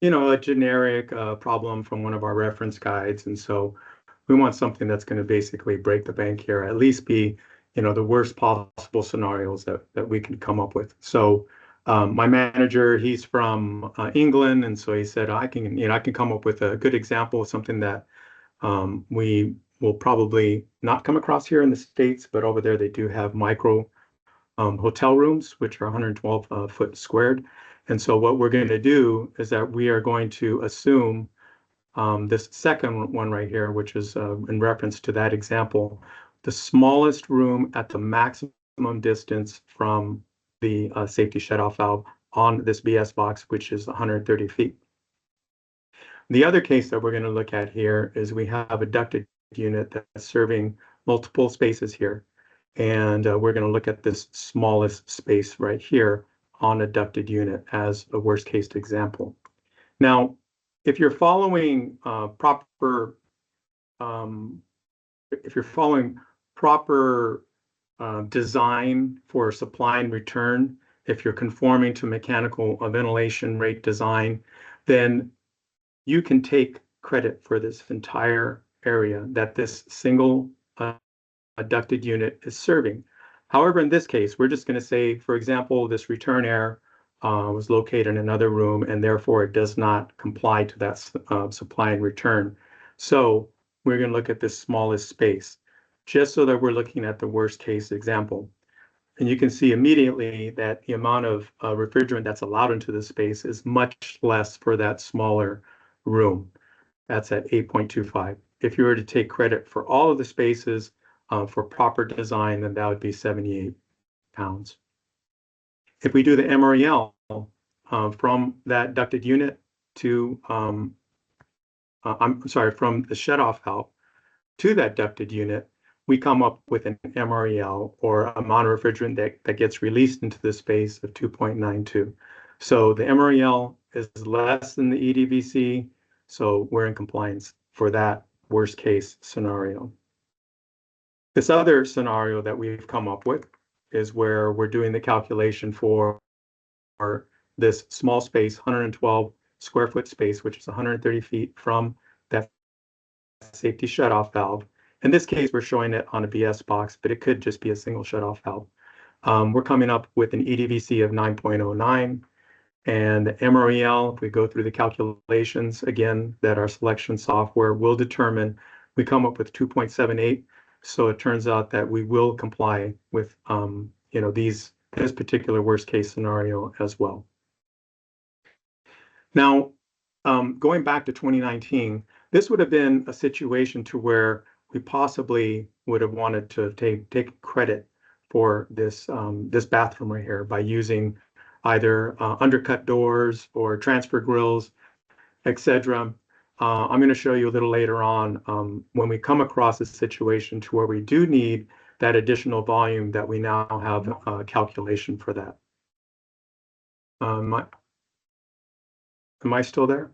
Speaker 2: a generic problem from one of our reference guides. And so we want something that's going to basically break the bank here, at least be, the worst possible scenarios that we can come up with. So my manager, he's from England. And so he said, I can come up with a good example of something that we will probably not come across here in the States, but over there they do have micro hotel rooms, which are 112 foot squared. And so what we're going to do is that we are going to assume this second one right here, which is in reference to that example, the smallest room at the maximum distance from the safety shutoff valve on this BS box, which is 130 feet. The other case that we're going to look at here is we have a ducted unit that's serving multiple spaces here. And we're going to look at this smallest space right here on a ducted unit as a worst case example. Now, if you're following proper design for supply and return, if you're conforming to mechanical ventilation rate design, then you can take credit for this entire area that this single ducted unit is serving. However, in this case, we're just going to say, for example, this return air was located in another room, and therefore it does not comply to that supply and return. So we're going to look at this smallest space, just so that we're looking at the worst case example. And you can see immediately that the amount of refrigerant that's allowed into the space is much less for that smaller room. That's at 8.25. If you were to take credit for all of the spaces for proper design, then that would be 78 pounds. If we do the MREL from that ducted unit to, from the shutoff valve to that ducted unit, we come up with an MREL, or amount of refrigerant that gets released into the space, of 2.92. So the MREL is less than the EDVC, so we're in compliance for that worst case scenario. This other scenario that we've come up with is where we're doing the calculation for this small space, 112 square foot space, which is 130 feet from that safety shutoff valve. In this case, we're showing it on a BS box, but it could just be a single shutoff valve. We're coming up with an EDVC of 9.09, and the MREL, if we go through the calculations again, that our selection software will determine we come up with 2.78. So it turns out that we will comply with, this particular worst case scenario as well. Now, going back to 2019, this would have been a situation to where we possibly would have wanted to take credit for this this bathroom right here by using either undercut doors or transfer grills, etc. I'm going to show you a little later on when we come across a situation to where we do need that additional volume that we now have a calculation for that. Am I still there?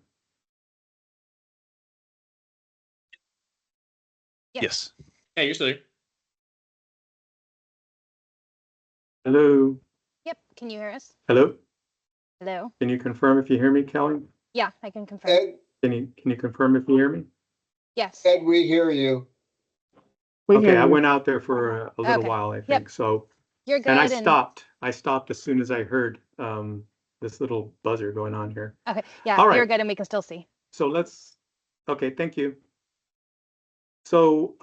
Speaker 4: Yes.
Speaker 6: Yeah, you're still here.
Speaker 2: Hello?
Speaker 1: Yep. Can you hear us?
Speaker 2: Hello?
Speaker 1: Hello?
Speaker 2: Can you confirm if you hear me, Kelly?
Speaker 1: Yeah, I can confirm.
Speaker 3: Ed,
Speaker 2: Can you confirm if you hear me?
Speaker 1: Yes.
Speaker 3: Ed, we hear you.
Speaker 2: Okay, I went out there for a little
Speaker 1: Okay.
Speaker 2: while, I
Speaker 1: Yep.
Speaker 2: think. So,
Speaker 1: You're good.
Speaker 2: and I stopped as soon as I heard this little buzzer going on here.
Speaker 1: Okay. Yeah,
Speaker 2: All
Speaker 1: you're
Speaker 2: right.
Speaker 1: good and we can still see.
Speaker 2: So okay, thank you. So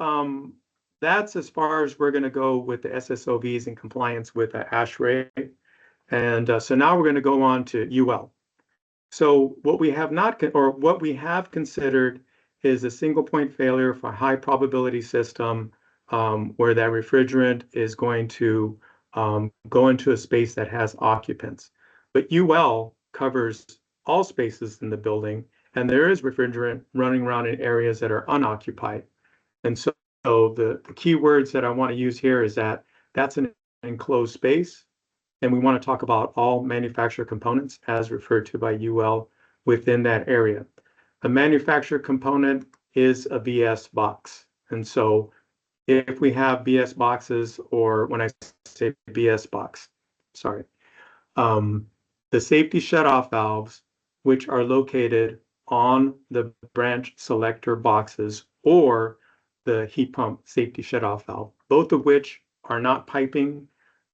Speaker 2: that's as far as we're going to go with the SSOVs in compliance with the ASHRAE. And so now we're going to go on to UL. So what we have what we have considered is a single point failure for a high probability system where that refrigerant is going to go into a space that has occupants. But UL covers all spaces in the building, and there is refrigerant running around in areas that are unoccupied. And so the key words that I want to use here is that that's an enclosed space. And we want to talk about all manufacturer components as referred to by UL within that area. A manufacturer component is a BS box. And so if we have BS boxes, or when I say BS box, sorry, the safety shutoff valves, which are located on the branch selector boxes, or the heat pump safety shutoff valve, both of which are not piping.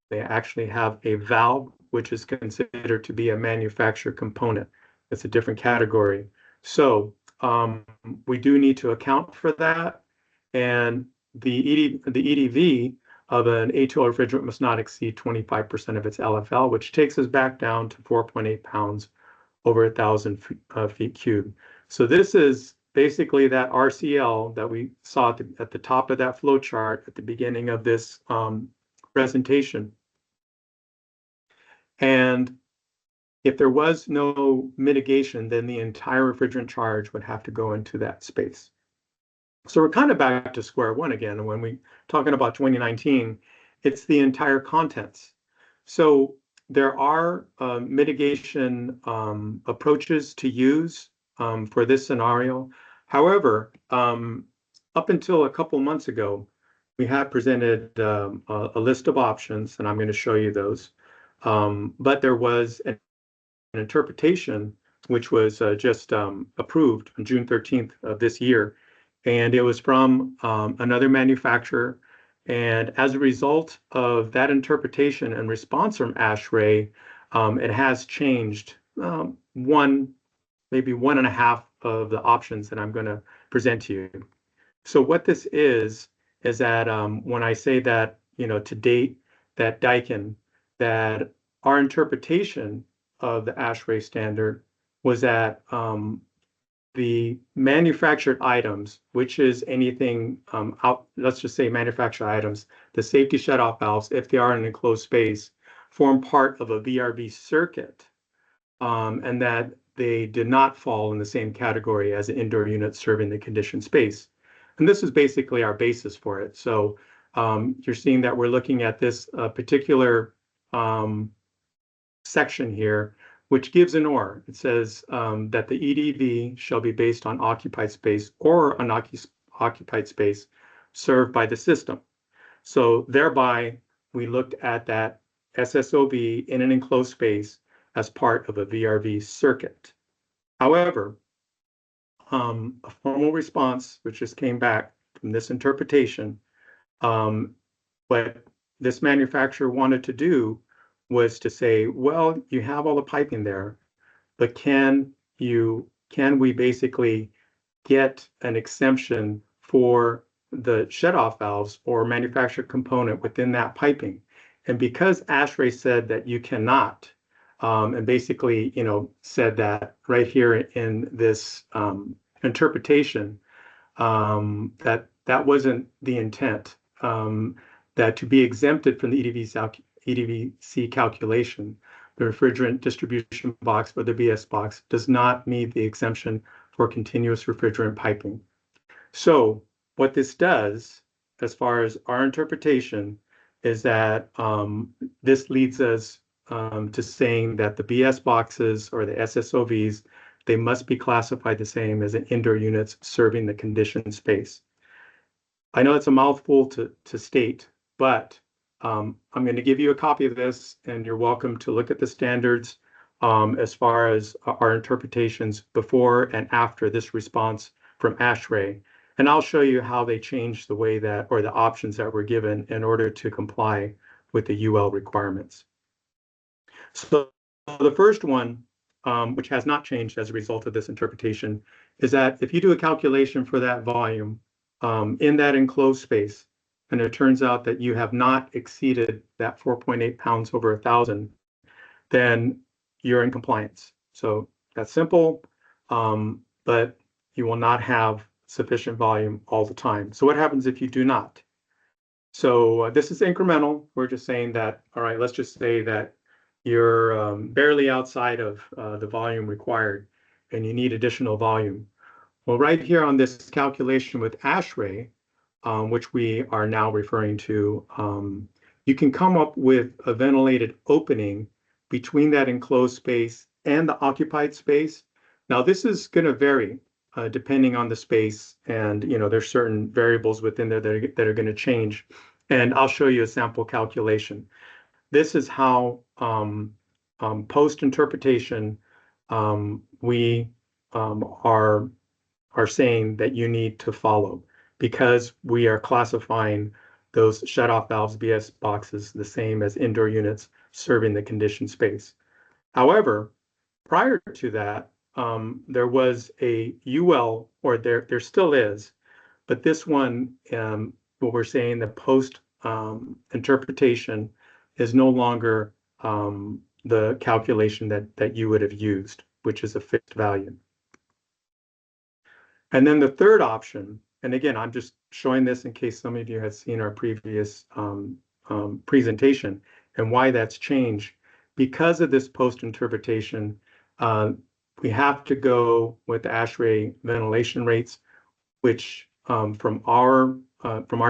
Speaker 2: They actually have a valve, which is considered to be a manufacturer component. It's a different category. So we do need to account for that. And the EDV of an A2L refrigerant must not exceed 25% of its LFL, which takes us back down to 4.8 pounds over 1,000 feet cubed. So this is basically that RCL that we saw at the top of that flow chart at the beginning of this presentation. And if there was no mitigation, then the entire refrigerant charge would have to go into that space. So we're kind of back to square one again. And when we're talking about 2019, it's the entire contents. So there are mitigation approaches to use for this scenario. However, up until a couple months ago, we had presented a list of options, and I'm going to show you those. But there was an interpretation which was just approved on June 13th of this year. And it was from another manufacturer. And as a result of that interpretation and response from ASHRAE, it has changed maybe one and a half of the options that I'm going to present to you. So what this is that when I say that, to date, that Daikin, that our interpretation of the ASHRAE standard was that the manufactured items, which is anything let's just say manufactured items, the safety shutoff valves, if they are in an enclosed space, form part of a VRV circuit, and that they did not fall in the same category as an indoor unit serving the conditioned space. And this is basically our basis for it. So you're seeing that we're looking at this particular section here, which gives an OR. It says that the EDV shall be based on occupied space or unoccupied space served by the system. So thereby, we looked at that SSOV in an enclosed space as part of a VRV circuit. However, a formal response, which just came back from this interpretation, what this manufacturer wanted to do was to say, well, you have all the piping there, but can we basically get an exemption for the shutoff valves or manufactured component within that piping. And because ASHRAE said that you cannot, and basically, said that right here in this interpretation, that wasn't the intent, that to be exempted from the EDVC calculation, the refrigerant distribution box or the BS box does not meet the exemption for continuous refrigerant piping. So what this does, as far as our interpretation, is that this leads us to saying that the BS boxes or the SSOVs, they must be classified the same as indoor units serving the conditioned space. I know it's a mouthful to state, but I'm going to give you a copy of this, and you're welcome to look at the standards as far as our interpretations before and after this response from ASHRAE. And I'll show you how they changed the way that, or the options that were given in order to comply with the UL requirements. So the first one, which has not changed as a result of this interpretation, is that if you do a calculation for that volume in that enclosed space, and it turns out that you have not exceeded that 4.8 pounds over 1,000, then you're in compliance. So that's simple, but you will not have sufficient volume all the time. So what happens if you do not? So this is incremental. We're just saying that, all right, let's just say that you're barely outside of the volume required and you need additional volume. Well, right here on this calculation with ASHRAE, which we are now referring to, you can come up with a ventilated opening between that enclosed space and the occupied space. Now, this is going to vary depending on the space, and there's certain variables within there that are going to change. And I'll show you a sample calculation. This is how post-interpretation we are saying that you need to follow, because we are classifying those shutoff valves, BS boxes, the same as indoor units serving the conditioned space. However, prior to that, there was a UL, or there still is, but this one, what we're saying, the post interpretation is no longer the calculation that you would have used, which is a fixed value. And then the third option, and again, I'm just showing this in case some of you have seen our previous presentation and why that's changed. Because of this post-interpretation, we have to go with the ASHRAE ventilation rates, which from our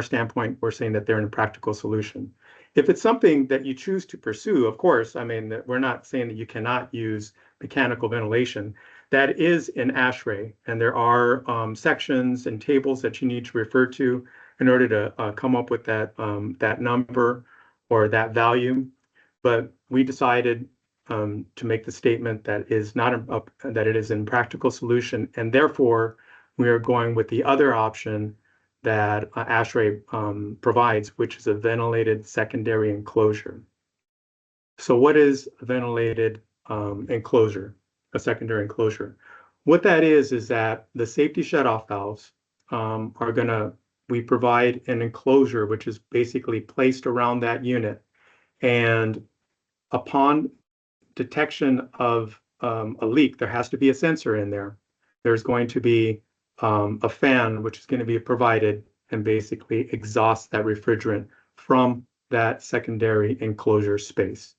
Speaker 2: standpoint, we're saying that they're an impractical solution. If it's something that you choose to pursue, of course, I mean, we're not saying that you cannot use mechanical ventilation. That is in ASHRAE, and there are sections and tables that you need to refer to in order to come up with that number or that value. But we decided to make the statement that is not that it is an impractical solution, and therefore we are going with the other option that ASHRAE provides, which is a ventilated secondary enclosure. So what is a ventilated enclosure, a secondary enclosure? What that is that the safety shutoff valves we provide an enclosure which is basically placed around that unit, and upon detection of a leak, there has to be a sensor in there. There's going to be a fan which is going to be provided and basically exhaust that refrigerant from that secondary enclosure space.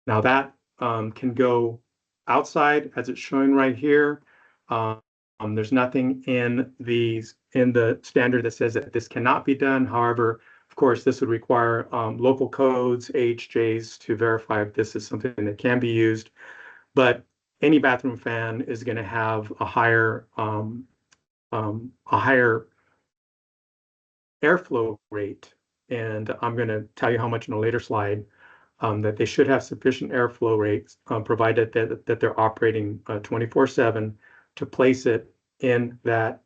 Speaker 2: Now that can go outside, as it's showing right here. There's nothing in the standard that says that this cannot be done. However, of course, this would require local codes, AHJs, to verify if this is something that can be used. But any bathroom fan is going to have a higher airflow rate, and I'm going to tell you how much in a later slide. That they should have sufficient airflow rates, provided that they're operating 24/7 to place it in that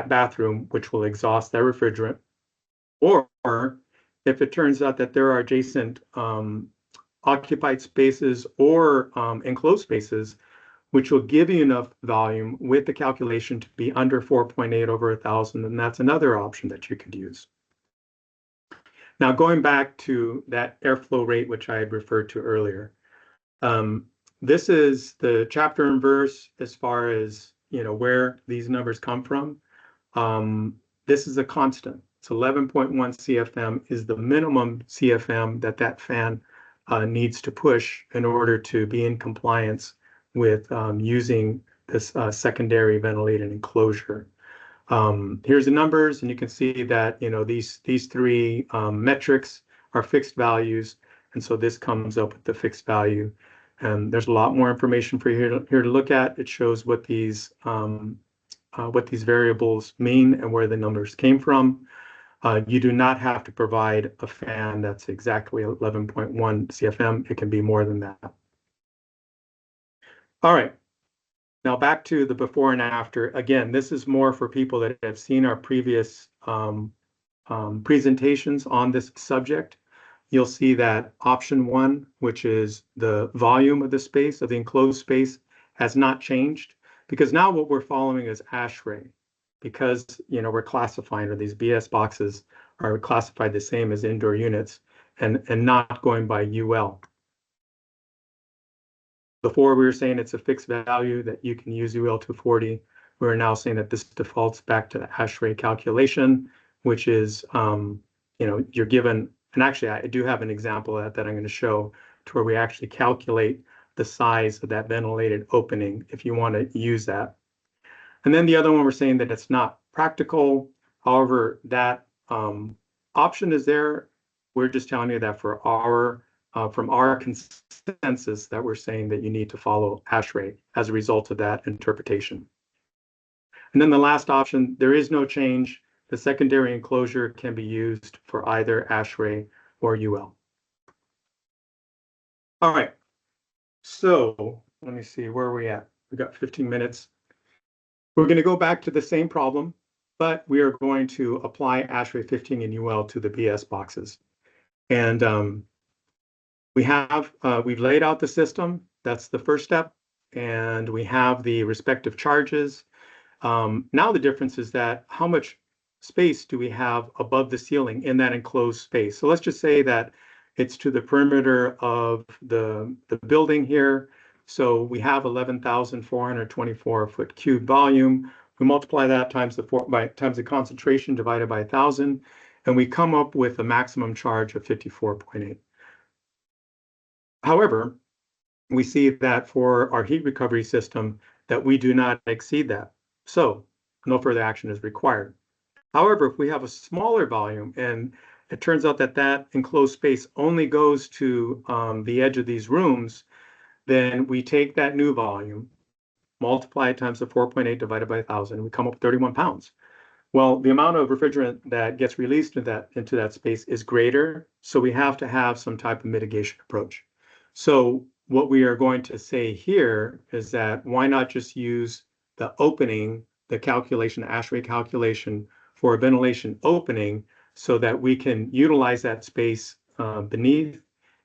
Speaker 2: bathroom, which will exhaust that refrigerant. Or if it turns out that there are adjacent occupied spaces or enclosed spaces, which will give you enough volume with the calculation to be under 4.8 over 1,000, and that's another option that you could use. Now, going back to that airflow rate, which I had referred to earlier, this is the chapter and verse as far as, you know, where these numbers come from. This is a constant. It's 11.1 CFM is the minimum CFM that fan needs to push in order to be in compliance with using this secondary ventilated enclosure. Here's the numbers, and you can see that, you know, these three metrics are fixed values, and so this comes up with the fixed value. And there's a lot more information for you here to look at. It shows what these variables mean and where the numbers came from. You do not have to provide a fan that's exactly 11.1 CFM. It can be more than that. All right. Now back to the before and after. Again, this is more for people that have seen our previous presentations on this subject. You'll see that option 1, which is the volume of the space, of the enclosed space, has not changed, because now what we're following is ASHRAE, because, you know, we're classifying, or these BS boxes are classified the same as indoor units, and not going by UL. Before we were saying it's a fixed value that you can use UL 240. We're now saying that this defaults back to the ASHRAE calculation, which is, you know, you're given, and actually I do have an example of that I'm going to show, to where we actually calculate the size of that ventilated opening if you want to use that. And then the other one, we're saying that it's not practical. However, that option is there. We're just telling you that for our from our consensus, that we're saying that you need to follow ASHRAE as a result of that interpretation. And then the last option, there is no change. The secondary enclosure can be used for either ASHRAE or UL. All right, so let me see, where are we at? We got 15 minutes. We're going to go back to the same problem, but we are going to apply ASHRAE 15 and UL to the BS boxes. And we've laid out the system. That's the first step. And we have the respective charges. Now the difference is that how much space do we have above the ceiling in that enclosed space? So let's just say that it's to the perimeter of the building here. So we have 11,424 foot cube volume. We multiply that times the concentration divided by 1,000, and we come up with a maximum charge of 54.8. However, we see that for our heat recovery system that we do not exceed that. So no further action is required. However, if we have a smaller volume and it turns out that that enclosed space only goes to the edge of these rooms, then we take that new volume, multiply it times the 4.8 divided by 1,000, and we come up with 31 pounds. Well, the amount of refrigerant that gets released into that space is greater, so we have to have some type of mitigation approach. So what we are going to say here is that why not just use the opening, the calculation, ASHRAE calculation for a ventilation opening, so that we can utilize that space beneath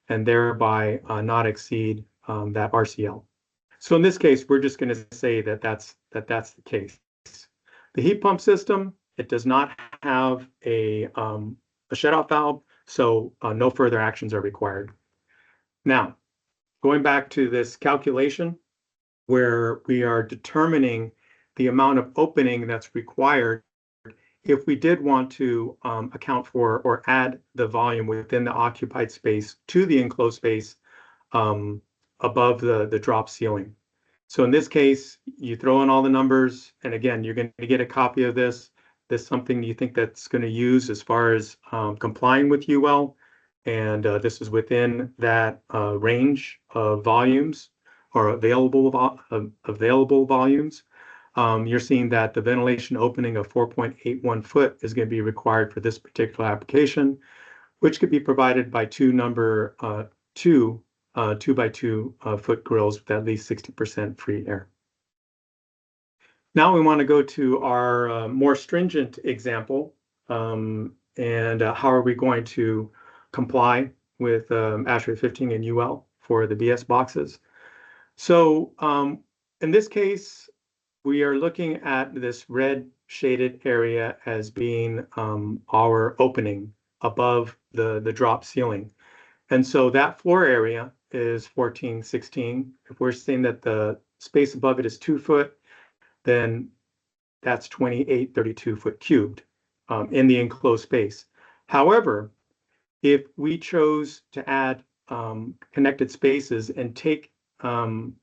Speaker 2: and thereby not exceed that RCL. So in this case, we're just going to say that that's the case. The heat pump system, it does not have a shutoff valve, so no further actions are required. Now, going back to this calculation where we are determining the amount of opening that's required if we did want to account for or add the volume within the occupied space to the enclosed space above the drop ceiling. So in this case, you throw in all the numbers, and again, you're going to get a copy of this. This is something you think that's going to use as far as complying with UL, and this is within that range of volumes or available volumes. You're seeing that the ventilation opening of 4.81 foot is going to be required for this particular application, which could be provided by two by 2 foot grills with at least 60% free air. Now we want to go to our more stringent example, and how are we going to comply with ASHRAE 15 and UL for the BS boxes. So in this case, we are looking at this red shaded area as being our opening above the drop ceiling. And so that floor area is 1416. If we're saying that the space above it is 2 foot, then that's 2832 foot cubed in the enclosed space. However, if we chose to add connected spaces and take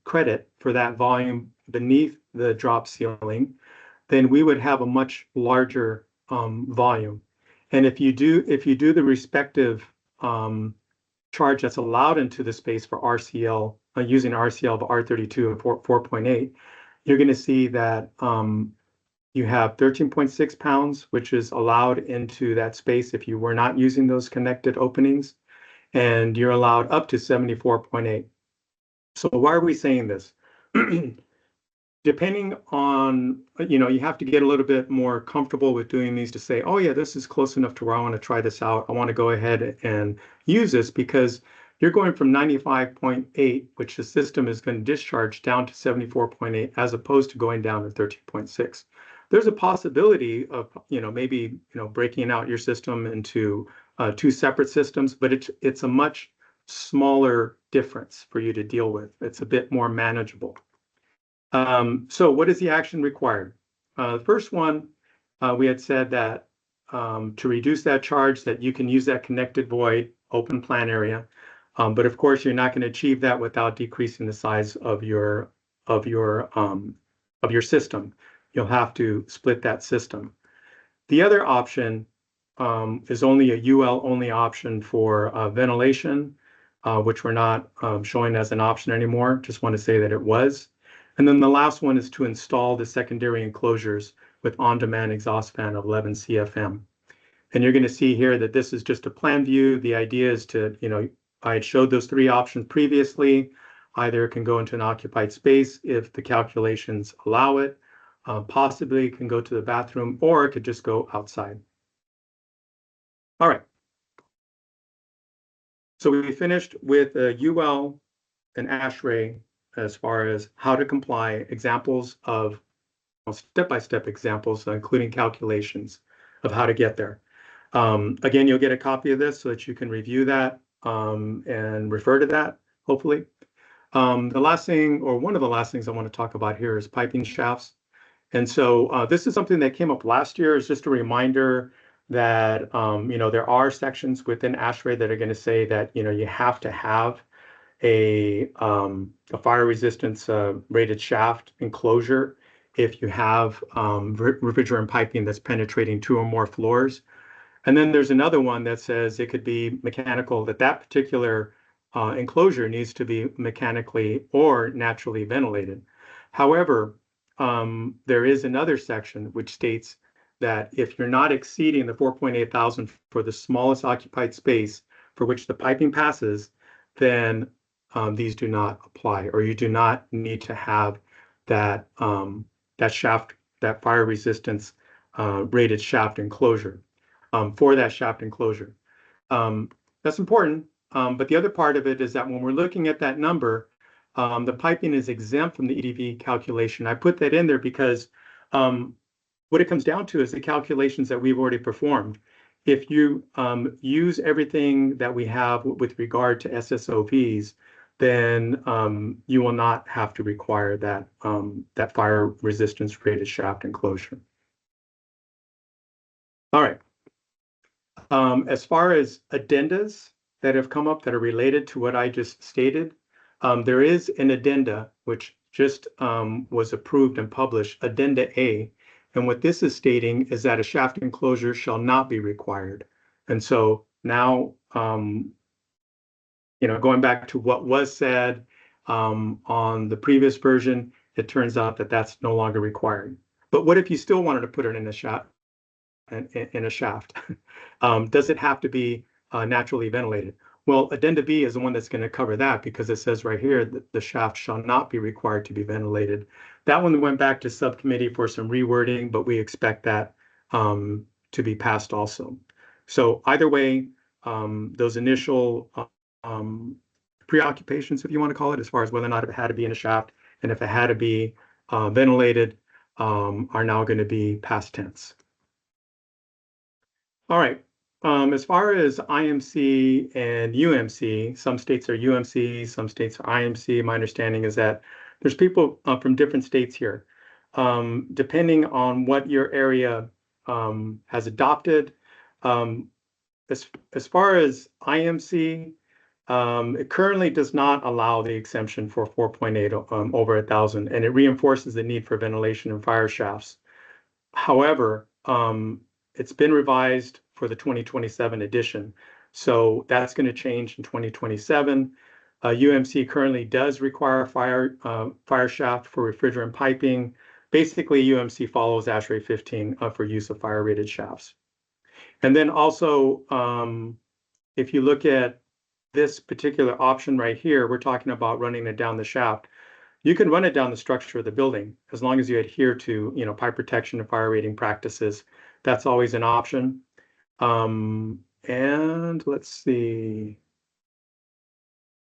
Speaker 2: credit for that volume beneath the drop ceiling, then we would have a much larger volume. And if you do the respective charge that's allowed into the space for RCL, using RCL of R-32 and 4.8, you're going to see that you have 13.6 pounds, which is allowed into that space if you were not using those connected openings, and you're allowed up to 74.8. So why are we saying this? Depending on, you have to get a little bit more comfortable with doing these to say, oh yeah, this is close enough to where I want to try this out. I want to go ahead and use this, because you're going from 95.8, which the system is going to discharge, down to 74.8, as opposed to going down to 13.6. There's a possibility of, maybe, breaking out your system into 2 separate systems, but it's a much smaller difference for you to deal with. It's a bit more manageable. So what is the action required? The first one, we had said that to reduce that charge, that you can use that connected void open plan area. But of course, you're not going to achieve that without decreasing the size of your system. You'll have to split that system. The other option is only a UL only option for ventilation, which we're not showing as an option anymore. Just want to say that it was. And then the last one is to install the secondary enclosures with on-demand exhaust fan of 11 CFM. And you're going to see here that this is just a plan view. The idea is to, I had showed those 3 options previously. Either it can go into an occupied space if the calculations allow it. Possibly it can go to the bathroom, or it could just go outside. All right. So we finished with UL and ASHRAE as far as how to comply, examples of step-by-step examples, including calculations of how to get there. Again, you'll get a copy of this so that you can review that and refer to that, hopefully. The last thing, or one of the last things I want to talk about here, is piping shafts. And so this is something that came up last year. It's just a reminder that, there are sections within ASHRAE that are going to say that, you have to have a fire resistance rated shaft enclosure if you have refrigerant piping that's penetrating 2 or more floors. And then there's another one that says it could be mechanical, that particular enclosure needs to be mechanically or naturally ventilated. However, there is another section which states that if you're not exceeding the 4.8 thousand for the smallest occupied space for which the piping passes, then these do not apply, or you do not need to have that shaft, that fire resistance rated shaft enclosure for that shaft enclosure. That's important. But the other part of it is that when we're looking at that number, the piping is exempt from the EDV calculation. I put that in there because what it comes down to is the calculations that we've already performed. If you use everything that we have with regard to SSOVs, then you will not have to require that, that fire resistance rated shaft enclosure. All right. As far as addendas that have come up that are related to what I just stated, there is an addenda which just was approved and published, Addenda A. And what this is stating is that a shaft enclosure shall not be required. And so now, going back to what was said on the previous version, it turns out that that's no longer required. But what if you still wanted to put it in a shaft? Does it have to be naturally ventilated? Well, Addenda B is the one that's going to cover that, because it says right here that the shaft shall not be required to be ventilated. That one went back to subcommittee for some rewording, but we expect that to be passed also. So either way, those initial preoccupations, if you want to call it, as far as whether or not it had to be in a shaft, and if it had to be ventilated, are now going to be past tense. All right. As far as IMC and UMC, some states are UMC, some states are IMC. My understanding is that there's people from different states here. Depending on what your area has adopted, as far as IMC, it currently does not allow the exemption for 4.8 over 1,000, and it reinforces the need for ventilation in fire shafts. However, it's been revised for the 2027 edition, so that's going to change in 2027. UMC currently does require fire shaft for refrigerant piping. Basically, UMC follows ASHRAE 15 for use of fire-rated shafts. And then also, if you look at this particular option right here, we're talking about running it down the shaft. You can run it down the structure of the building as long as you adhere to, pipe protection and fire rating practices. That's always an option. And let's see.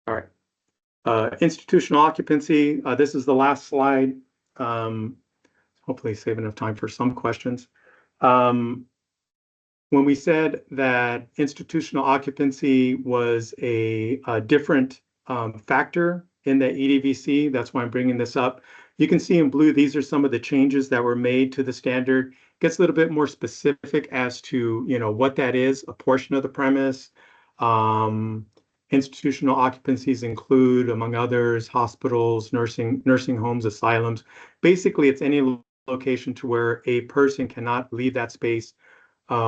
Speaker 2: All right. Institutional occupancy. This is the last slide. Hopefully save enough time for some questions. When we said that institutional occupancy was a different factor in the EDVC, that's why I'm bringing this up. You can see in blue, these are some of the changes that were made to the standard. It gets a little bit more specific as to, what that is, a portion of the premise. Institutional occupancies include, among others, hospitals, nursing homes, asylums. Basically, it's any location to where a person cannot leave that space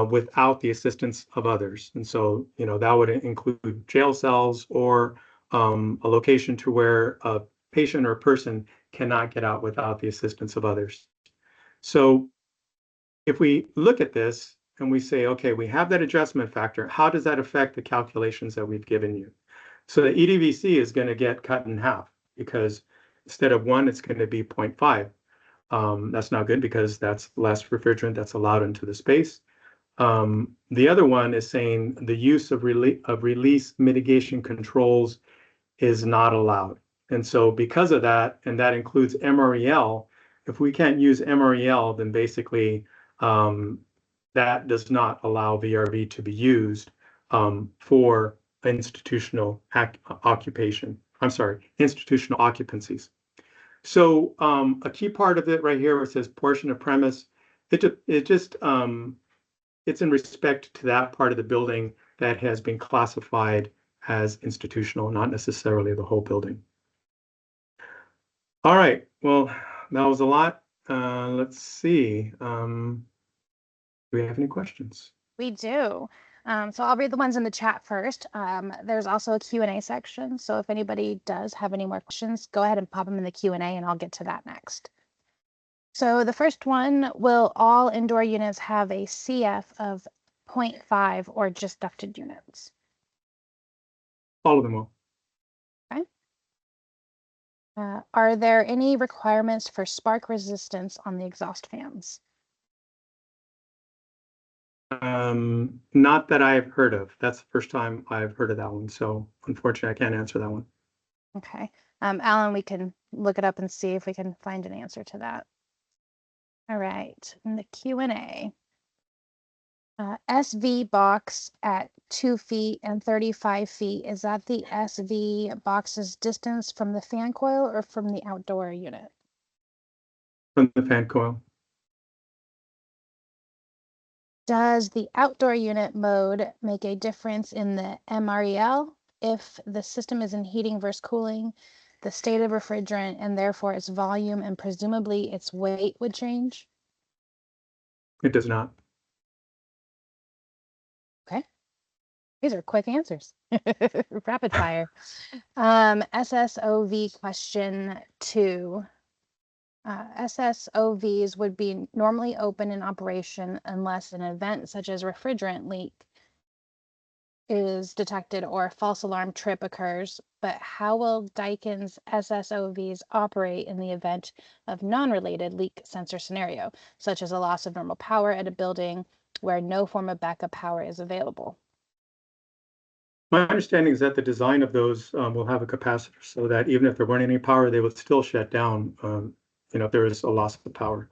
Speaker 2: without the assistance of others. And so, that would include jail cells or a location to where a patient or a person cannot get out without the assistance of others. So if we look at this and we say, okay, we have that adjustment factor, how does that affect the calculations that we've given you? So the EDVC is going to get cut in half because instead of 1, it's going to be 0.5. That's not good because that's less refrigerant that's allowed into the space. The other one is saying the use of release mitigation controls is not allowed. And so because of that, and that includes MREL, if we can't use MREL, then basically that does not allow VRV to be used for institutional occupation. I'm sorry, institutional occupancies. So a key part of it right here where it says portion of premise, it's in respect to that part of the building that has been classified as institutional, not necessarily the whole building. All right, well, that was a lot. Let's see. Do we have any questions?
Speaker 1: We do. So I'll read the ones in the chat first. There's also a Q&A section. So if anybody does have any more questions, go ahead and pop them in the Q&A and I'll get to that next. So the first one, will all indoor units have a CF of 0.5 or just ducted units?
Speaker 2: All of them will.
Speaker 1: Okay. Are there any requirements for spark resistance on the exhaust fans?
Speaker 2: Not that I've heard of. That's the first time I've heard of that one. So unfortunately, I can't answer that one.
Speaker 1: Okay. Alan, we can look it up and see if we can find an answer to that. All right, in the Q&A. SV box at 2 feet and 35 feet. Is that the SV box's distance from the fan coil or from the outdoor unit?
Speaker 2: From the fan coil.
Speaker 1: Does the outdoor unit mode make a difference in the MREL if the system is in heating versus cooling, the state of refrigerant, and therefore its volume and presumably its weight would change?
Speaker 2: It does not.
Speaker 1: Okay. These are quick answers. Rapid fire. SSOV question 2. SSOVs would be normally open in operation unless an event such as refrigerant leak is detected or a false alarm trip occurs. But how will Daikin's SSOVs operate in the event of non-related leak sensor scenario, such as a loss of normal power at a building where no form of backup power is available?
Speaker 2: My understanding is that the design of those will have a capacitor so that even if there weren't any power, they would still shut down, if there is a loss of power.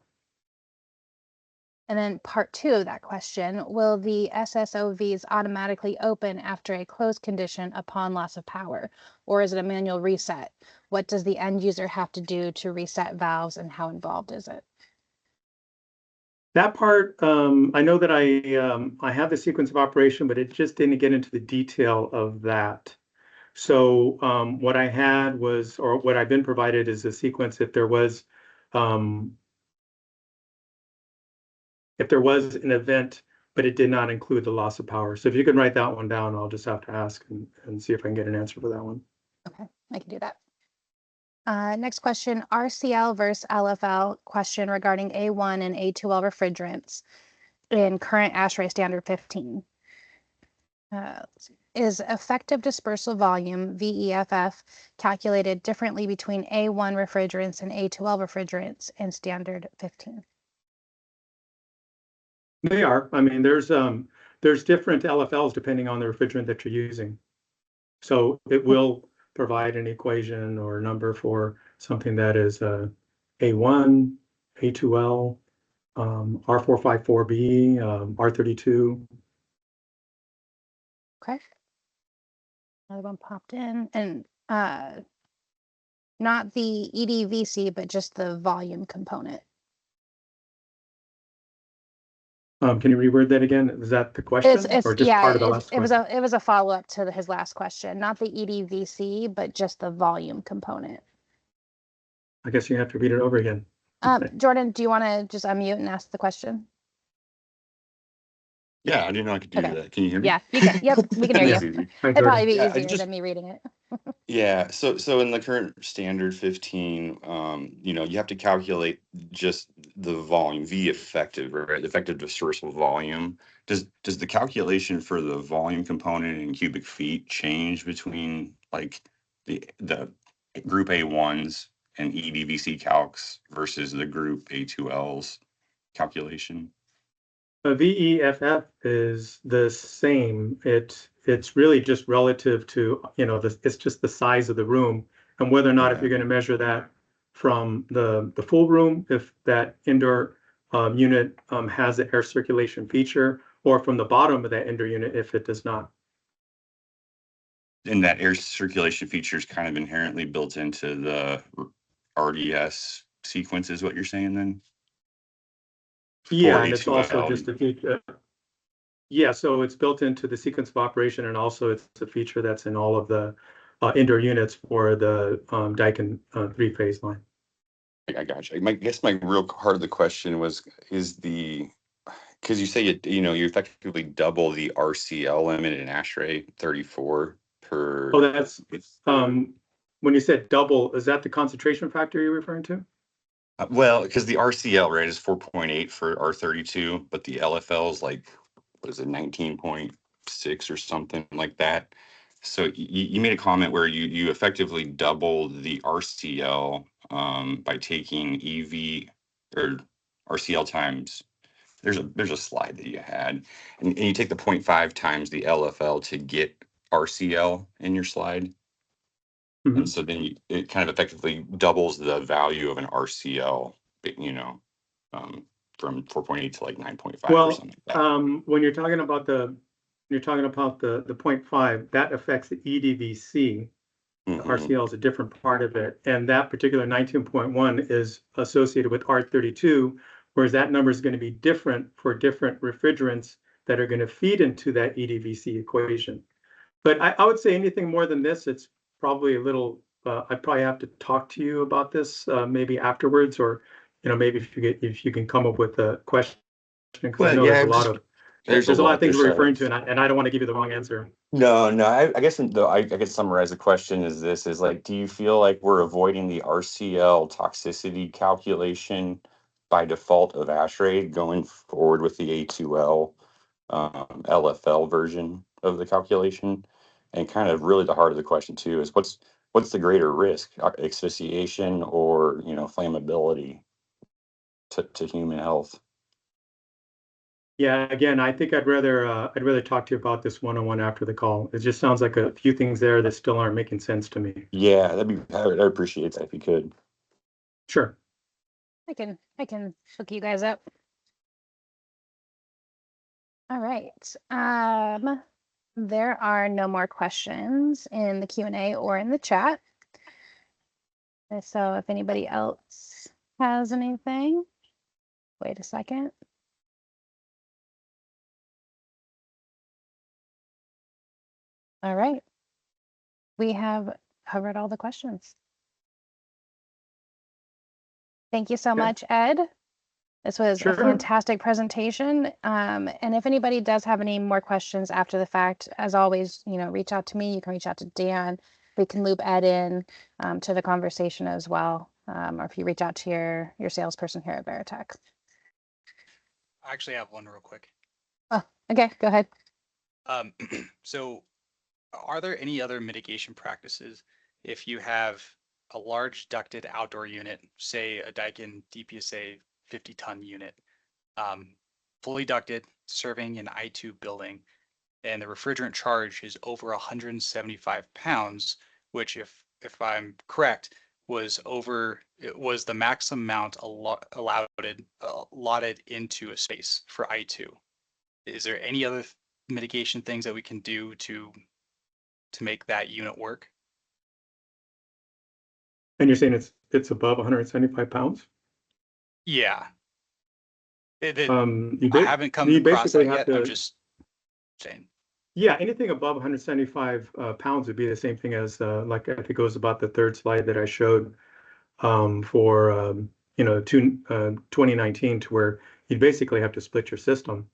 Speaker 1: And then part 2 of that question, will the SSOVs automatically open after a closed condition upon loss of power, or is it a manual reset? What does the end user have to do to reset valves, and how involved is it?
Speaker 2: That part, I know that I have the sequence of operation, but it just didn't get into the detail of that. So what I had was, or what I've been provided is a sequence if there was an event, but it did not include the loss of power. So if you can write that one down, I'll just have to ask and see if I can get an answer for that one.
Speaker 1: Okay, I can do that. Next question, RCL versus LFL question regarding A1 and A2L refrigerants in current ASHRAE standard 15. Let's see. Is effective dispersal volume, VEFF, calculated differently between A1 refrigerants and A2L refrigerants in standard 15?
Speaker 2: They are. I mean, there's different LFLs depending on the refrigerant that you're using. So it will provide an equation or a number for something that is A1, A2L, R454B, R32.
Speaker 1: Okay. Another one popped in, and not the EDVC, but just the volume component.
Speaker 2: Can you reword that again? Is that the question, or just part of the last question?
Speaker 1: It was a follow-up to his last question, not the EDVC, but just the volume component.
Speaker 2: I guess you have to read it over again.
Speaker 1: Jordan, do you want to just unmute and ask the question?
Speaker 6: Yeah, I didn't know I could do
Speaker 1: Okay.
Speaker 6: that. Can you hear me?
Speaker 1: Yeah, you can. Yep, we can hear
Speaker 6: That's
Speaker 1: you.
Speaker 6: easy.
Speaker 1: It'd probably be
Speaker 6: Yeah,
Speaker 1: easier than me reading it.
Speaker 6: Yeah, so in the current standard 15, you have to calculate just the volume, V effective, right? The effective dispersal volume. Does the calculation for the volume component in cubic feet change between like the group A1s and EDVC calcs versus the group A2Ls calculation?
Speaker 2: VEFF is the same. It's really just relative to, it's just the size of the room and whether or not if you're going to measure that from the full room, if that indoor unit has the air circulation feature, or from the bottom of that indoor unit if it does not.
Speaker 6: And that air circulation feature is kind of inherently built into the RDS sequence, is what you're saying then?
Speaker 2: Yeah, and it's also just a feature. Yeah, so it's built into the sequence of operation, and also it's a feature that's in all of the indoor units for the Daikin 3-phase line.
Speaker 6: I got you. I guess my real heart of the question is because you say you effectively double the RCL limit in ASHRAE 34 per.
Speaker 2: Oh, that's when you said double, is that the concentration factor you're referring to?
Speaker 6: Well, because the RCL, right, is 4.8 for R32, but the LFL is like, what is it, 19.6 or something like that. So you made a comment where you effectively double the RCL by taking EV or RCL times. There's a slide that you had, and you take the 0.5 times the LFL to get RCL in your slide.
Speaker 2: Mm-hmm.
Speaker 6: And so then it kind of effectively doubles the value of an RCL, from 4.8 to like 9.5 or something like that.
Speaker 2: When you're talking about the 0.5, that affects the EDVC. The RCL is a different part of it, and that particular 19.1 is associated with R32, whereas that number is going to be different for different refrigerants that are going to feed into that EDVC equation. But I would say anything more than this, it's probably a little, I'd probably have to talk to you about this maybe afterwards, or maybe if you can come up with a question, because I know there's a lot of things we're referring to, and I don't want to give you the wrong answer.
Speaker 6: No, I guess I could summarize the question is this, is like, do you feel like we're avoiding the RCL toxicity calculation by default of ASHRAE going forward with the A2L LFL version of the calculation? And kind of really the heart of the question too is what's the greater risk, asphyxiation or flammability to human health?
Speaker 2: Yeah, again, I think I'd rather talk to you about this one-on-one after the call. It just sounds like a few things there that still aren't making sense to me.
Speaker 6: Yeah, I'd appreciate that if you could.
Speaker 2: Sure.
Speaker 1: I can hook you guys up. All right. There are no more questions in the Q&A or in the chat. So if anybody else has anything, wait a second. All right. We have covered all the questions. Thank you so
Speaker 2: Okay.
Speaker 1: much, Ed. This was a
Speaker 2: Sure.
Speaker 1: fantastic presentation. And if anybody does have any more questions after the fact, as always, reach out to me. You can reach out to Dan. We can loop Ed in to the conversation as well. Or if you reach out to your salesperson here at Veritech.
Speaker 7: I actually have one real quick.
Speaker 1: Oh, okay, go ahead.
Speaker 7: So are there any other mitigation practices if you have a large ducted outdoor unit, say a Daikin DPSA 50-ton unit, fully ducted, serving an I2 building, and the refrigerant charge is over 175 pounds, which if I'm correct, was the maximum amount allotted into a space for I2. Is there any other mitigation things that we can do to make that unit work?
Speaker 2: And you're saying it's above 175 pounds?
Speaker 7: Yeah.
Speaker 2: You
Speaker 7: I haven't come
Speaker 2: you
Speaker 7: across
Speaker 2: basically
Speaker 7: that
Speaker 2: have
Speaker 7: yet. I'm
Speaker 2: to,
Speaker 7: just saying.
Speaker 2: yeah, anything above 175 pounds would be the same thing as like I think it goes about the third slide that I showed for 2019, to where you'd basically have to split your system.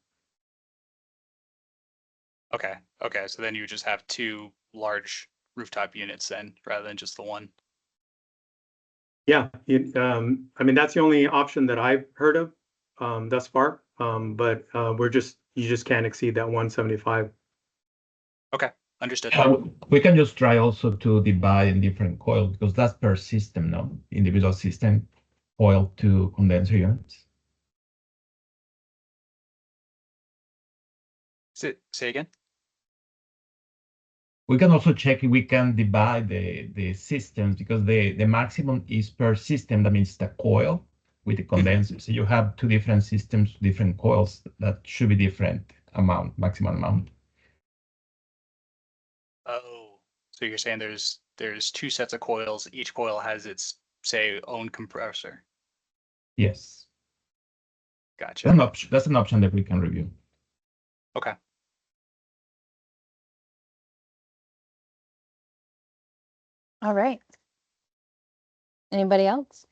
Speaker 7: Okay. Okay. So then you would just have two large rooftop units then, rather than just the one.
Speaker 2: Yeah, I mean, that's the only option that I've heard of thus far. But you just can't exceed that 175.
Speaker 7: Okay. Understood.
Speaker 8: We can just try also to divide in different coils, because that's per system, no? Individual system coil to condenser units.
Speaker 7: Say again?
Speaker 8: We can also check if we can divide the systems, because the maximum is per system. That means the coil with the condenser. So you have two different systems, different coils that should be different amount, maximum amount.
Speaker 7: Oh, so you're saying there's two sets of coils. Each coil has its, say, own compressor.
Speaker 8: Yes.
Speaker 7: Gotcha.
Speaker 8: That's an option that we can review.
Speaker 7: Okay.
Speaker 1: All right. Anybody else?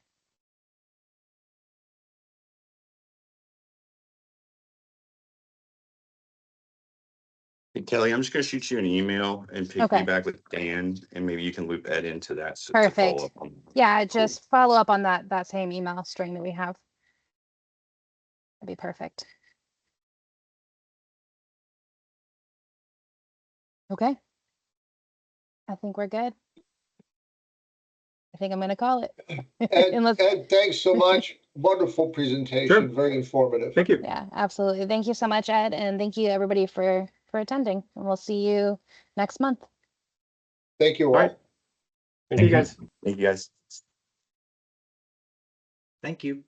Speaker 6: Hey, Kelly, I'm just gonna shoot you an email and pick
Speaker 1: Okay.
Speaker 6: me back with Dan, and maybe you can loop Ed into that. To
Speaker 1: Perfect.
Speaker 6: follow up on.
Speaker 1: Yeah,
Speaker 6: Cool.
Speaker 1: just follow up on that same email string that we have. That'd be perfect. Okay. I think we're good. I think I'm going to call it.
Speaker 3: Ed, thanks so much. Wonderful presentation,
Speaker 2: Sure.
Speaker 3: very informative.
Speaker 2: Thank you.
Speaker 1: Yeah, absolutely. Thank you so much, Ed, and thank you everybody for attending. And we'll see you next month.
Speaker 3: Thank you all.
Speaker 2: All right. Thank you, guys.
Speaker 6: Thank you, guys.
Speaker 4: Thank you.